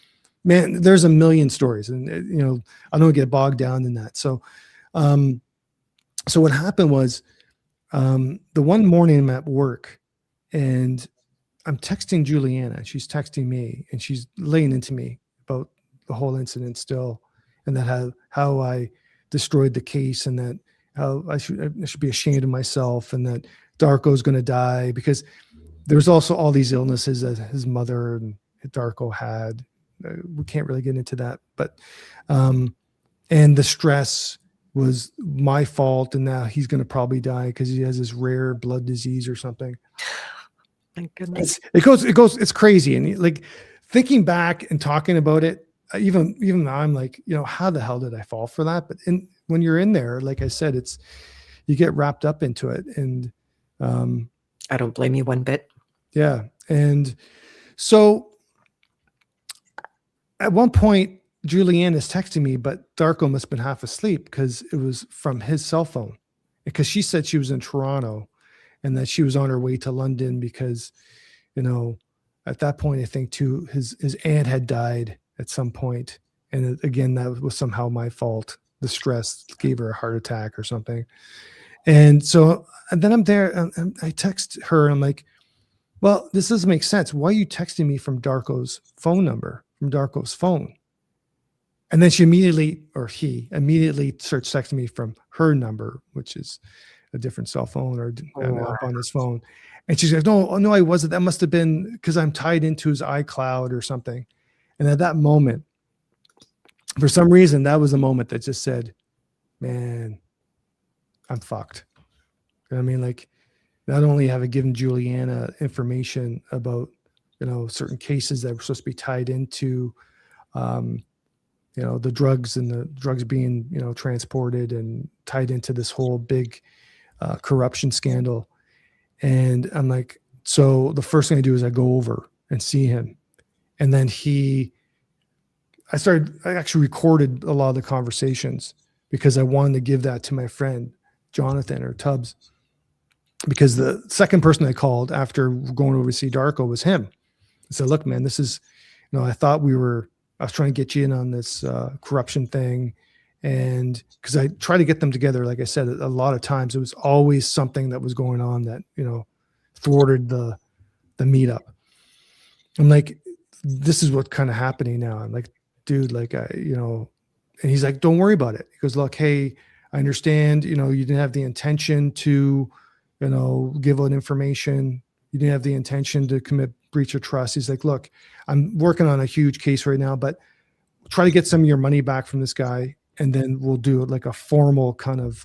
Man, there's a million stories and I don't get bogged down in that. So what happened was the one morning I'm at work and I'm texting Juliana. She's texting me and she's laying into me about the whole incident still and that how I destroyed the case and that how I should be ashamed of myself and that Darko's going to die because there's also all these illnesses that his mother and Darko had. We can't really get into that, but and the stress was my fault and now he's going to probably die because he has this rare blood disease or something. Thank goodness. It's crazy. And like thinking back and talking about it, even now I'm like, how the hell did I fall for that? But when you're in there, like I said, you get wrapped up into it. And I don't blame you one bit. Yeah. And so at one point, Julianne is texting me, but Darko must have been half asleep because it was from his cell phone. Because she said she was in Toronto and that she was on her way to London because, at that point, I think too, his aunt had died at some point. And again, that was somehow my fault. The stress gave her a heart attack or something. And then I'm there and I text her. I'm like, well, this doesn't make sense. Why are you texting me from Darko's phone number, from Darko's phone? And then he immediately starts texting me from her number, which is a different cell phone or up on his phone. And she's like, no, I wasn't. That must have been because I'm tied into his iCloud or something. And at that moment, for some reason, that was a moment that just said, man, I'm fucked. I mean, like, not only have I given Juliana information about, certain cases that were supposed to be tied into, the drugs and the drugs being, transported and tied into this whole big corruption scandal. And I'm like, so the first thing I do is I go over and see him. And then I actually recorded a lot of the conversations because I wanted to give that to my friend, Jonathan or Tubbs, because the second person I called after going over to see Darko was him. I said, look, man, this is, I thought I was trying to get you in on this corruption thing. And because I try to get them together, like I said, a lot of times it was always something that was going on that, thwarted the meetup. I'm like, this is what's kind of happening now. I'm like, dude, like, and he's like, don't worry about it. He goes, look, hey, I understand, you didn't have the intention to, give out information. You didn't have the intention to commit breach of trust. He's like, look, I'm working on a huge case right now, but try to get some of your money back from this guy. And then we'll do like a formal kind of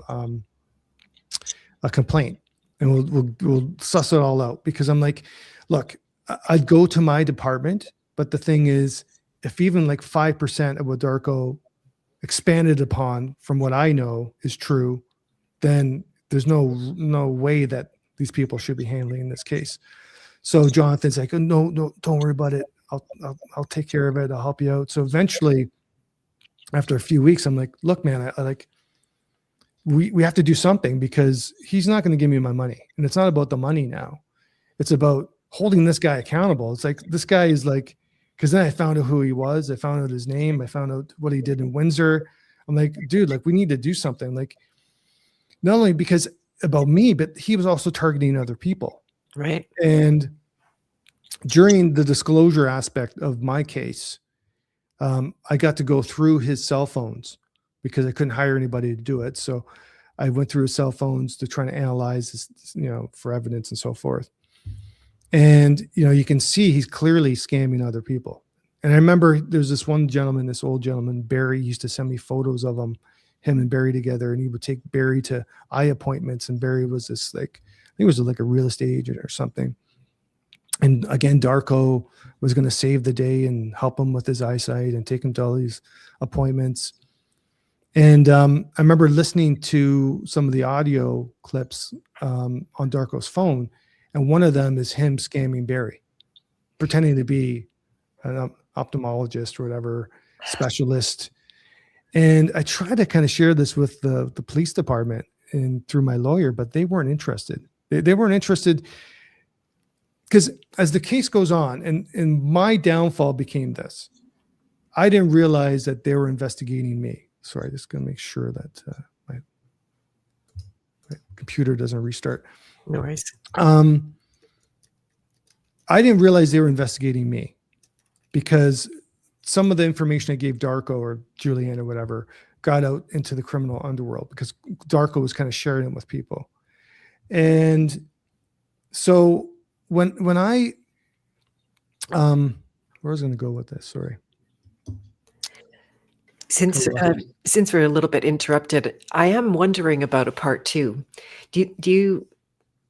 a complaint and we'll suss it all out. Because I'm like, look, I'd go to my department, but the thing is, if even like 5% of what Darko expanded upon from what I know is true, then there's no way that these people should be handling this case. So Jonathan's like, oh, no, don't worry about it. I'll take care of it. I'll help you out. So eventually, after a few weeks, I'm like, look, man, we have to do something because he's not going to give me my money. And it's not about the money now. It's about holding this guy accountable. It's like, this guy is like, because then I found out who he was. I found out his name. I found out what he did in Windsor. I'm like, dude, like, we need to do something. Like, not only because about me, but he was also targeting other people. Right. And during the disclosure aspect of my case, I got to go through his cell phones because I couldn't hire anybody to do it. So I went through his cell phones to try to analyze this, for evidence and so forth. And, you can see he's clearly scamming other people. And I remember there's this one gentleman, this old gentleman, Barry, used to send me photos of him and Barry together. And he would take Barry to eye appointments. And Barry was this, like, I think it was like a real estate agent or something. And again, Darko was going to save the day and help him with his eyesight and take him to all these appointments. And I remember listening to some of the audio clips on Darko's phone. And one of them is him scamming Barry, pretending to be an ophthalmologist or whatever, specialist. And I tried to kind of share this with the police department and through my lawyer, but they weren't interested. They weren't interested because as the case goes on, and my downfall became this. I didn't realize that they were investigating me. Sorry, just going to make sure that my computer doesn't restart. No worries. I didn't realize they were investigating me because some of the information I gave Darko or Julianne or whatever got out into the criminal underworld because Darko was kind of sharing it with people. And so when I, where was I going to go with this? Sorry. Since we're a little bit interrupted, I am wondering about a part two.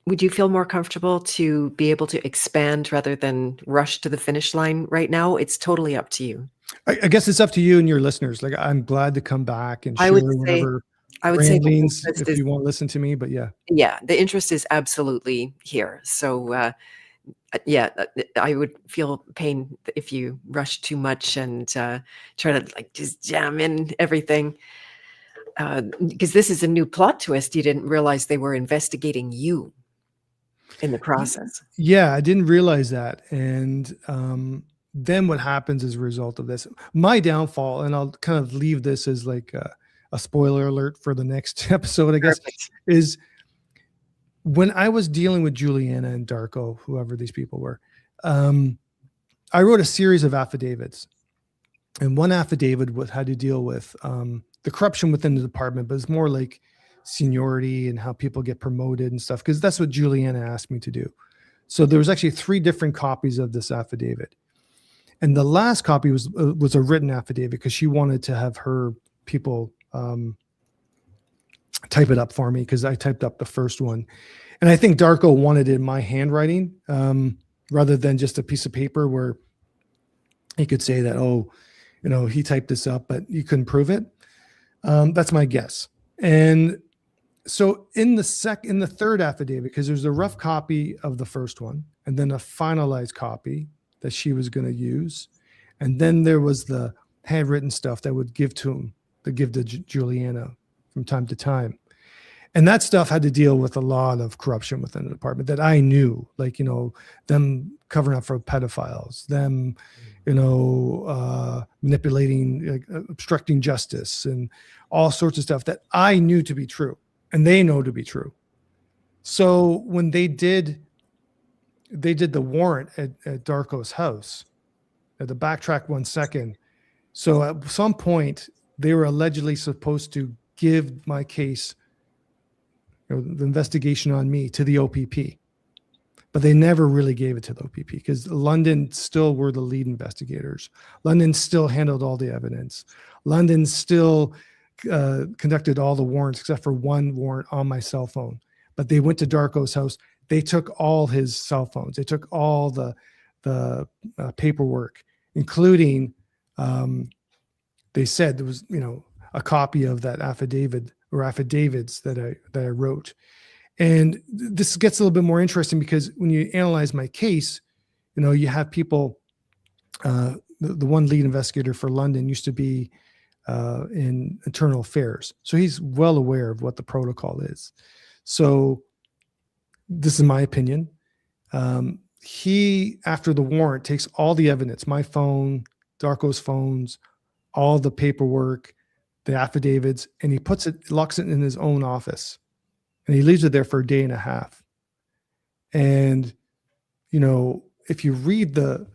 Would you feel more comfortable to be able to expand rather than rush to the finish line right now? It's totally up to you. I guess it's up to you and your listeners. Like, I'm glad to come back and share whatever ramblings if you want to listen to me. But yeah, the interest is absolutely here. So I would feel pain if you rush too much and try to like just jam in everything. Because this is a new plot twist. You didn't realize they were investigating you in the process. Yeah, I didn't realize that. And then what happens as a result of this, my downfall, and I'll kind of leave this as like a spoiler alert for the next episode, I guess, is when I was dealing with Juliana and Darko, whoever these people were, I wrote a series of affidavits. And one affidavit had to deal with the corruption within the department, but it's more like seniority and how people get promoted and stuff, because that's what Juliana asked me to do. So there was actually 3 different copies of this affidavit. And the last copy was a written affidavit because she wanted to have her people type it up for me because I typed up the first one. And I think Darko wanted it in my handwriting rather than just a piece of paper where he could say that, he typed this up, but you couldn't prove it. That's my guess. And so in the third affidavit, because there's a rough copy of the first one and then a finalized copy that she was going to use. And then there was the handwritten stuff that would give to Juliana from time to time. And that stuff had to deal with a lot of corruption within the department that I knew, like, them covering up for pedophiles, them, manipulating, like, obstructing justice and all sorts of stuff that I knew to be true and they know to be true. So when they did the warrant at Darko's house, at the backtrack 1 second. So at some point they were allegedly supposed to give my case, the investigation on me, to the OPP, but they never really gave it to the OPP because London still were the lead investigators. London still handled all the evidence. London still conducted all the warrants except for one warrant on my cell phone. But they went to Darko's house. They took all his cell phones. They took all the paperwork, including they said there was a copy of that affidavit or affidavits that I wrote. And this gets a little bit more interesting because when you analyze my case, you have people, the one lead investigator for London used to be in internal affairs. So he's well aware of what the protocol is. So this is my opinion. He, after the warrant, takes all the evidence, my phone, Darko's phones, all the paperwork, the affidavits, and he locks it in his own office. And he leaves it there for a day and a half. And, if you read the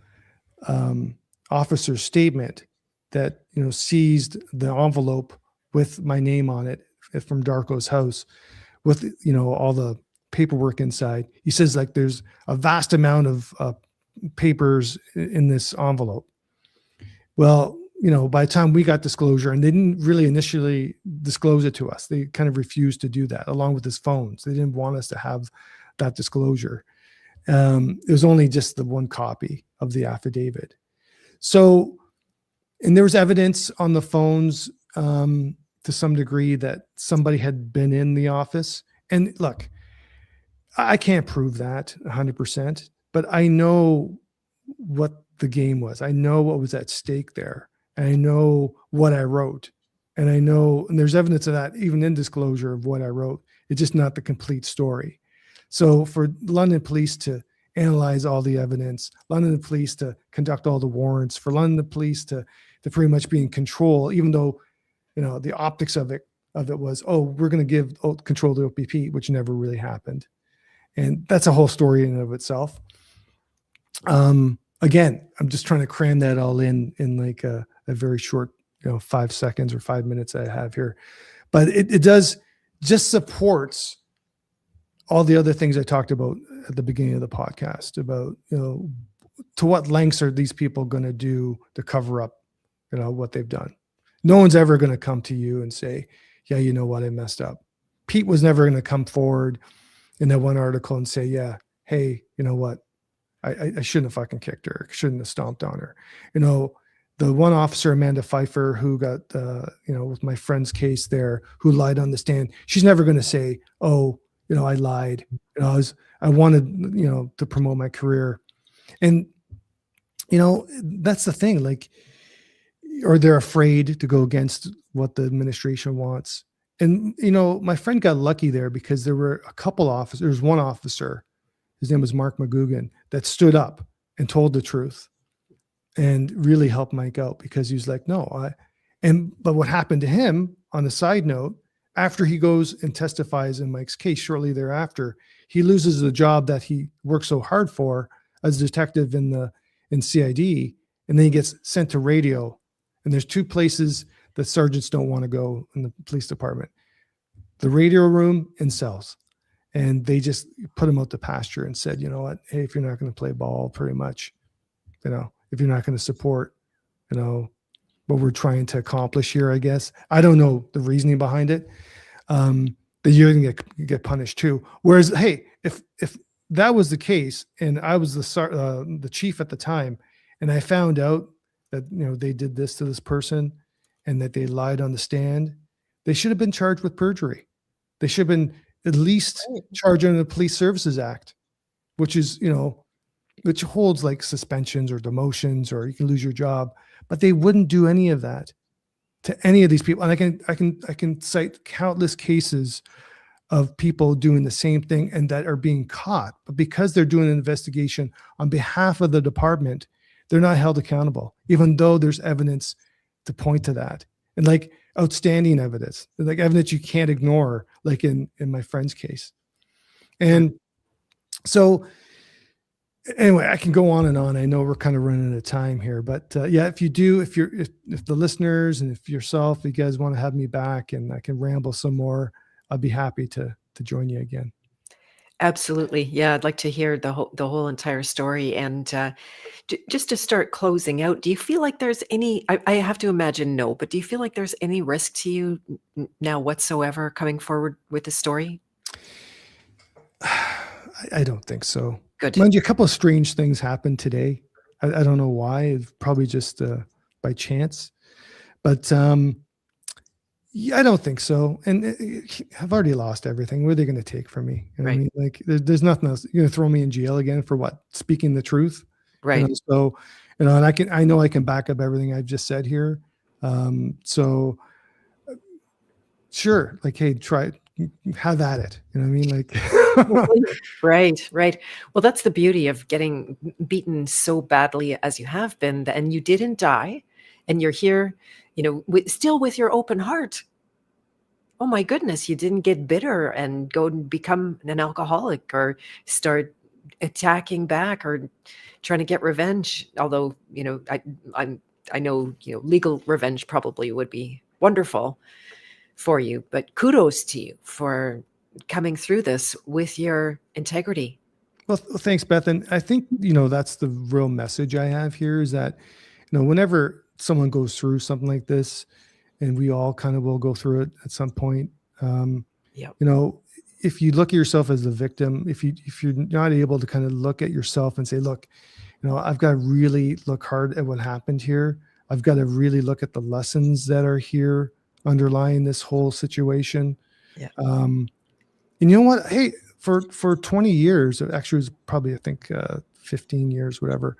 officer's statement that, seized the envelope with my name on it from Darko's house with, all the paperwork inside, he says like there's a vast amount of papers in this envelope. Well, by the time we got disclosure, and they didn't really initially disclose it to us, they kind of refused to do that along with his phones. They didn't want us to have that disclosure. It was only just the one copy of the affidavit. So, and there was evidence on the phones to some degree that somebody had been in the office. And look, I can't prove that 100%, but I know what the game was. I know what was at stake there. And I know what I wrote. And I know, and there's evidence of that even in disclosure of what I wrote. It's just not the complete story. So for London police to analyze all the evidence, London police to conduct all the warrants, for London police to pretty much be in control, even though, the optics of it was, we're going to give control to OPP, which never really happened. And that's a whole story in and of itself. Again, I'm just trying to cram that all in like a very short, 5 seconds or 5 minutes I have here. But it does just supports all the other things I talked about at the beginning of the podcast about, to what lengths are these people going to do to cover up, what they've done. No one's ever going to come to you and say, yeah, you know what, I messed up. Pete was never going to come forward in that one article and say, yeah, hey, you know what? I shouldn't have fucking kicked her. Shouldn't have stomped on her. The one officer, Amanda Pfeiffer, who got, with my friend's case there, who lied on the stand, she's never going to say, I lied. I wanted, to promote my career. And, that's the thing, like, or they're afraid to go against what the administration wants. And, my friend got lucky there because there were a couple officers. There was one officer, his name was Mark McGugan, that stood up and told the truth and really helped Mike out because he was like, no, but what happened to him on a side note, after he goes and testifies in Mike's case shortly thereafter, he loses the job that he worked so hard for as a detective in CID. And then he gets sent to radio. And there's two places that sergeants don't want to go in the police department: the radio room and cells. And they just put him out to pasture and said, you know what, hey, if you're not going to play ball, pretty much, if you're not going to support, what we're trying to accomplish here, I guess. I don't know the reasoning behind it. That you're going to get punished too. Whereas, hey, if that was the case, and I was the chief at the time, and I found out that they did this to this person, and that they lied on the stand, they should have been charged with perjury. They should have been at least charged under the Police Services Act, which is which holds like suspensions or demotions, or you can lose your job. But they wouldn't do any of that to any of these people. And I can cite countless cases of people doing the same thing and that are being caught. But because they're doing an investigation on behalf of the department, they're not held accountable, even though there's evidence to point to that. And like outstanding evidence, like evidence you can't ignore, like in my friend's case. And so anyway, I can go on and on. I know we're kind of running out of time here, but yeah, if the listeners and if yourself, you guys want to have me back and I can ramble some more, I'd be happy to join you again. Absolutely. Yeah. I'd like to hear the whole entire story. And just to start closing out, do you feel like there's I have to imagine no, but do you feel like there's any risk to you now whatsoever coming forward with the story? I don't think so. Good. Mind you, a couple of strange things happened today. I don't know why. It's probably just by chance. But yeah, I don't think so. And I've already lost everything. What are they going to take from me? You know what I mean? Like, there's nothing else. You're going to throw me in jail again for what? Speaking the truth. Right. So, and I know I can back up everything I've just said here. So sure, like, hey, try, have at it. You know what I mean? Like, Right, right. Well, that's the beauty of getting beaten so badly as you have been, and you didn't die, and you're here, still with your open heart. Oh my goodness, you didn't get bitter and go and become an alcoholic or start attacking back or trying to get revenge. Although, I know, legal revenge probably would be wonderful for you, but kudos to you for coming through this with your integrity. well, thanks, Beth. And I think, that's the real message I have here is that, whenever someone goes through something like this, and we all kind of will go through it at some point, Yeah. you know, if you look at yourself as the victim, if you're not able to kind of look at yourself and say, look, I've got to really look hard at what happened here. I've got to really look at the lessons that are here underlying this whole situation. Yeah. And you know what? Hey, for 20 years, actually it was probably, I think, 15 years, whatever,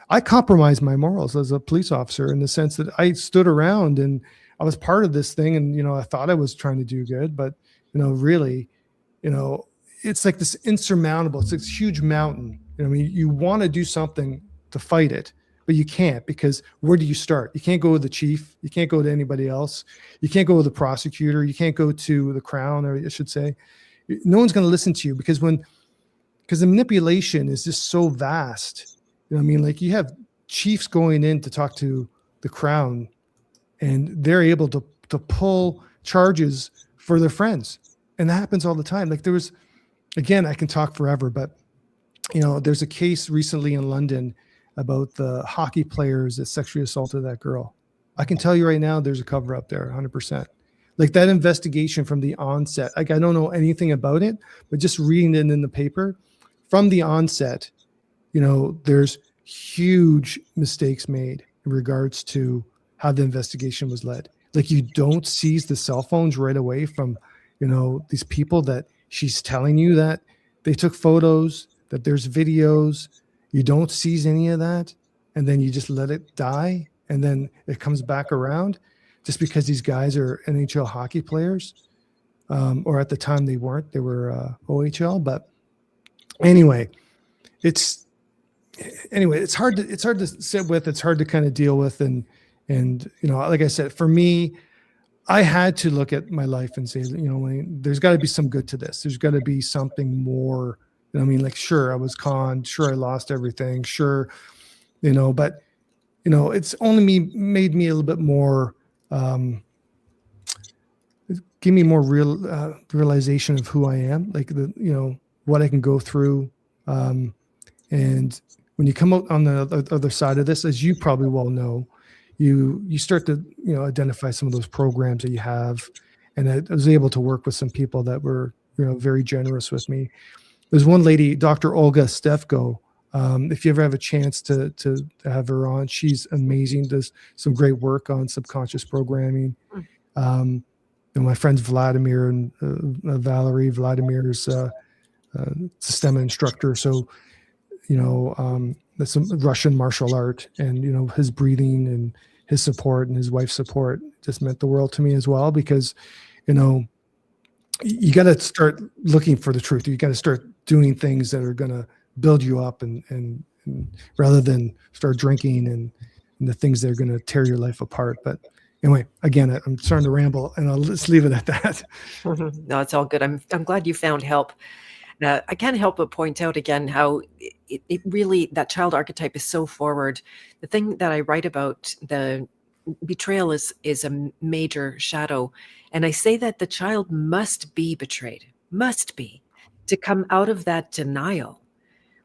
I compromised my morals as a police officer in the sense that I stood around and I was part of this thing. And, I thought I was trying to do good, but, really, it's like this insurmountable, it's this huge mountain. I mean, you want to do something to fight it, but you can't, because where do you start? You can't go with the chief. You can't go to anybody else. You can't go with the prosecutor. You can't go to the crown, or I should say, no one's going to listen to you because the manipulation is just so vast. You know what I mean? Like, you have chiefs going in to talk to the crown, and they're able to pull charges for their friends. And that happens all the time. Like, there was, again, I can talk forever, but there's a case recently in London about the hockey players that sexually assaulted that girl. I can tell you right now, there's a cover up there, 100%. Like, that investigation from the onset, like, I don't know anything about it, but just reading it in the paper from the onset, there's huge mistakes made in regards to how the investigation was led. Like, you don't seize the cell phones right away from, these people that she's telling you that they took photos, that there's videos. You don't seize any of that. And then you just let it die. And then it comes back around just because these guys are NHL hockey players. Or at the time they weren't, they were OHL. But anyway, it's hard to sit with. It's hard to kind of deal with. And like I said, for me, I had to look at my life and say, there's got to be some good to this. There's got to be something more. I mean, like, sure, I was conned. Sure, I lost everything. Sure, but it's only made me a little bit more. Give me more realization of who I am, like what I can go through. And when you come out on the other side of this, as you probably well know, you start to identify some of those programs that you have. And I was able to work with some people that were very generous with me. There's one lady, Dr. Olga Stefko. If you ever have a chance to have her on, she's amazing. Does some great work on subconscious programming. My friends Vladimir and Valerie. Vladimir's systema instructor. So that's some Russian martial art, and his breathing and his support and his wife's support just meant the world to me as well, because you got to start looking for the truth. You got to start doing things that are going to build you up, and rather than start drinking and the things that are going to tear your life apart. But anyway, again, I'm starting to ramble, and I'll just leave it at that. No, it's all good. I'm glad you found help. I can't help but point out again how it really, that child archetype is so forward. The thing that I write about, the betrayal is a major shadow. And I say that the child must be betrayed, must be, to come out of that denial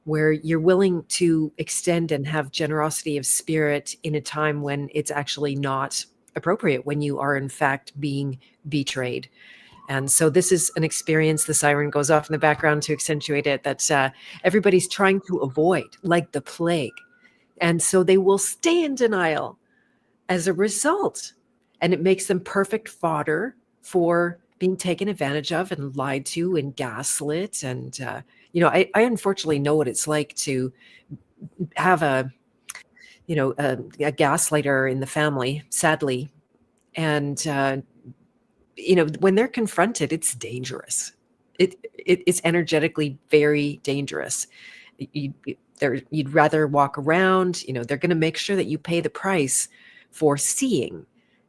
where you're willing to extend and have generosity of spirit in a time when it's actually not appropriate, when you are in fact being betrayed. And so this is an experience, the siren goes off in the background to accentuate it, that everybody's trying to avoid like the plague. And so they will stay in denial as a result. And it makes them perfect fodder for being taken advantage of and lied to and gaslit. And, I unfortunately know what it's like to have a gaslighter in the family, sadly. And when they're confronted, it's dangerous. It's energetically very dangerous. You'd rather walk around. They're going to make sure that you pay the price for seeing,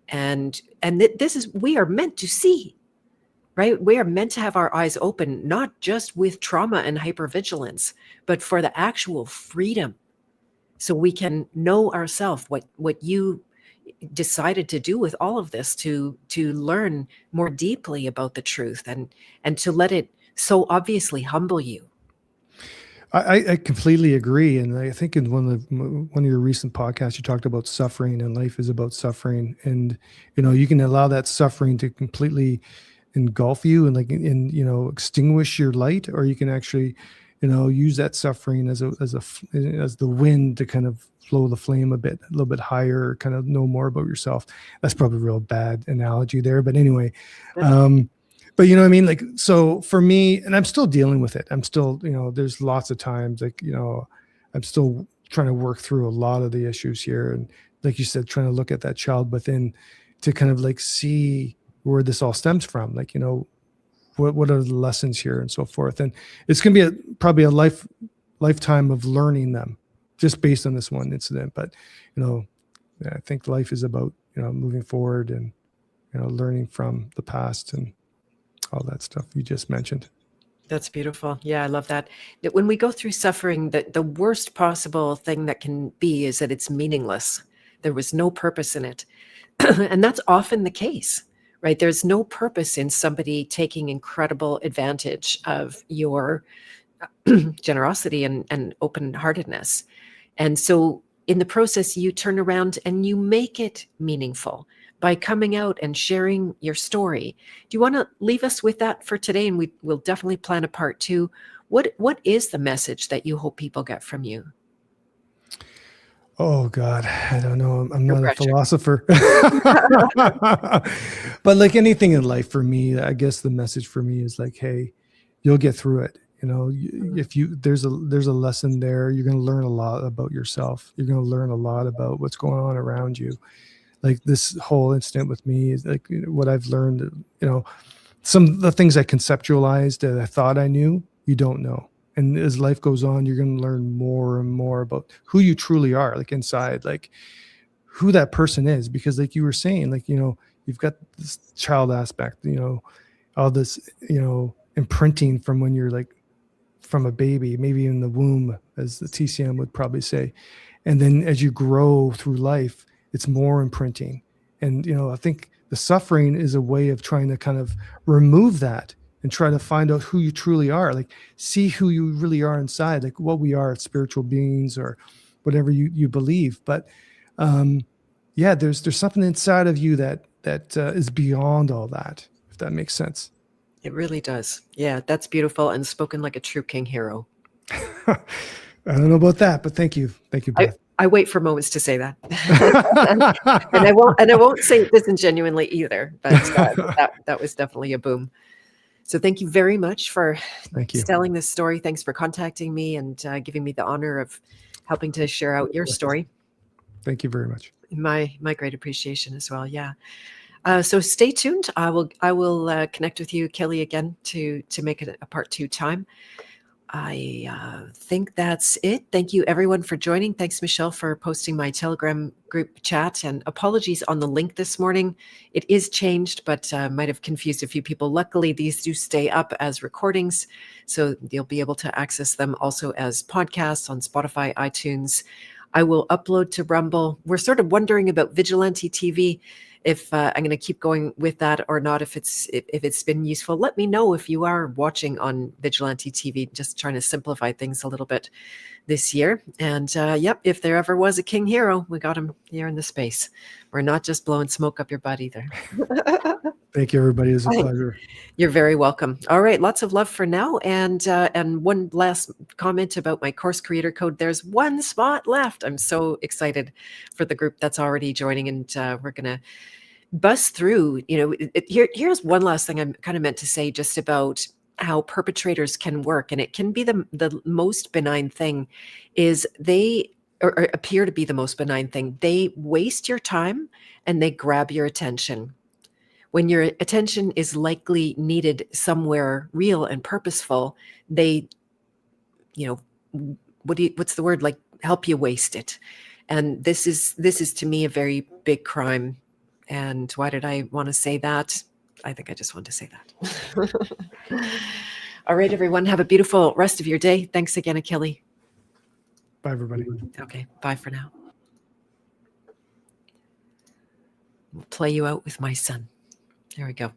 and this is, we are meant to see, right? We are meant to have our eyes open, not just with trauma and hypervigilance, but for the actual freedom, so we can know ourselves. What you decided to do with all of this, to learn more deeply about the truth, and to let it so obviously humble you. I completely agree, and I think in one of your recent podcasts, you talked about suffering, and life is about suffering, and you can allow that suffering to completely engulf you and extinguish your light, or you can actually use that suffering as the wind to kind of blow the flame a little bit higher, kind of know more about yourself. That's probably a real bad analogy there, but anyway. But you know what I mean? Like, so for me, and I'm still dealing with it. I'm still, there's lots of times I'm still trying to work through a lot of the issues here. And like you said, trying to look at that child within to kind of like see where this all stems from. Like, what are the lessons here and so forth. And it's going to be probably a lifetime of learning them just based on this one incident. But, I think life is about, moving forward and, learning from the past and all that stuff you just mentioned. That's beautiful. Yeah, I love that. That when we go through suffering, the worst possible thing that can be is that it's meaningless. There was no purpose in it. And that's often the case, right? There's no purpose in somebody taking incredible advantage of your generosity and open-heartedness. And so in the process, you turn around and you make it meaningful by coming out and sharing your story. Do you want to leave us with that for today? And we'll definitely plan a part 2. What is the message that you hope people get from you? Oh God, I don't know. I'm No not pressure. a philosopher. But like anything in life for me, I guess the message for me is like, hey, you'll get through it. If there's a lesson there, you're going to learn a lot about yourself. You're going to learn a lot about what's going on around you. Like this whole incident with me is like what I've learned, some of the things I conceptualized that I thought I knew, you don't know. And as life goes on, you're going to learn more and more about who you truly are, like inside, like who that person is. Because like you were saying, like, you've got this child aspect, all this, imprinting from when you're like from a baby, maybe in the womb, as the TCM would probably say. And then as you grow through life, it's more imprinting. And, I think the suffering is a way of trying to kind of remove that and try to find out who you truly are, like see who you really are inside, like what we are as spiritual beings or whatever you believe. But there's something inside of you that is beyond all that, if that makes sense. It really does. Yeah, that's beautiful and spoken like a true king hero. I don't know about that, but thank you. Thank you, Beth. I wait for moments to say that. and I won't say it disingenuinely either, but that was definitely a boom. So thank you very much for telling this story. Thanks for contacting me and giving me the honor of helping to share out your story. Thank you very much. My great appreciation as well. Yeah. So stay tuned. I will connect with you, Kelly, again to make it a part 2 time. I think that's it. Thank you, everyone, for joining. Thanks, Michelle, for posting my Telegram group chat. And apologies on the link this morning. It is changed, but might have confused a few people. Luckily, these do stay up as recordings, so you'll be able to access them also as podcasts on Spotify, iTunes. I will upload to Rumble. We're sort of wondering about Vigilante TV, if I'm going to keep going with that or not, if it's been useful. Let me know if you are watching on Vigilante TV, just trying to simplify things a little bit this year. And if there ever was a king hero, we got him here in the space. We're not just blowing smoke up your butt either. Thank you, everybody. It was a pleasure. You're very welcome. All right. Lots of love for now. And one last comment about my course creator code. There's one spot left. I'm so excited for the group that's already joining, and we're going to bust through. Here's one last thing I'm kind of meant to say just about how perpetrators can work. And it can be the most benign thing is they or appear to be the most benign thing. They waste your time and they grab your attention. When your attention is likely needed somewhere real and purposeful, they, what's the word? Like, help you waste it. And this is to me a very big crime. And why did I want to say that? I think I just wanted to say that. All right, everyone, have a beautiful rest of your day. Thanks again, Achille. Bye, everybody. Okay, bye for now. We'll play you out with my son. There we go.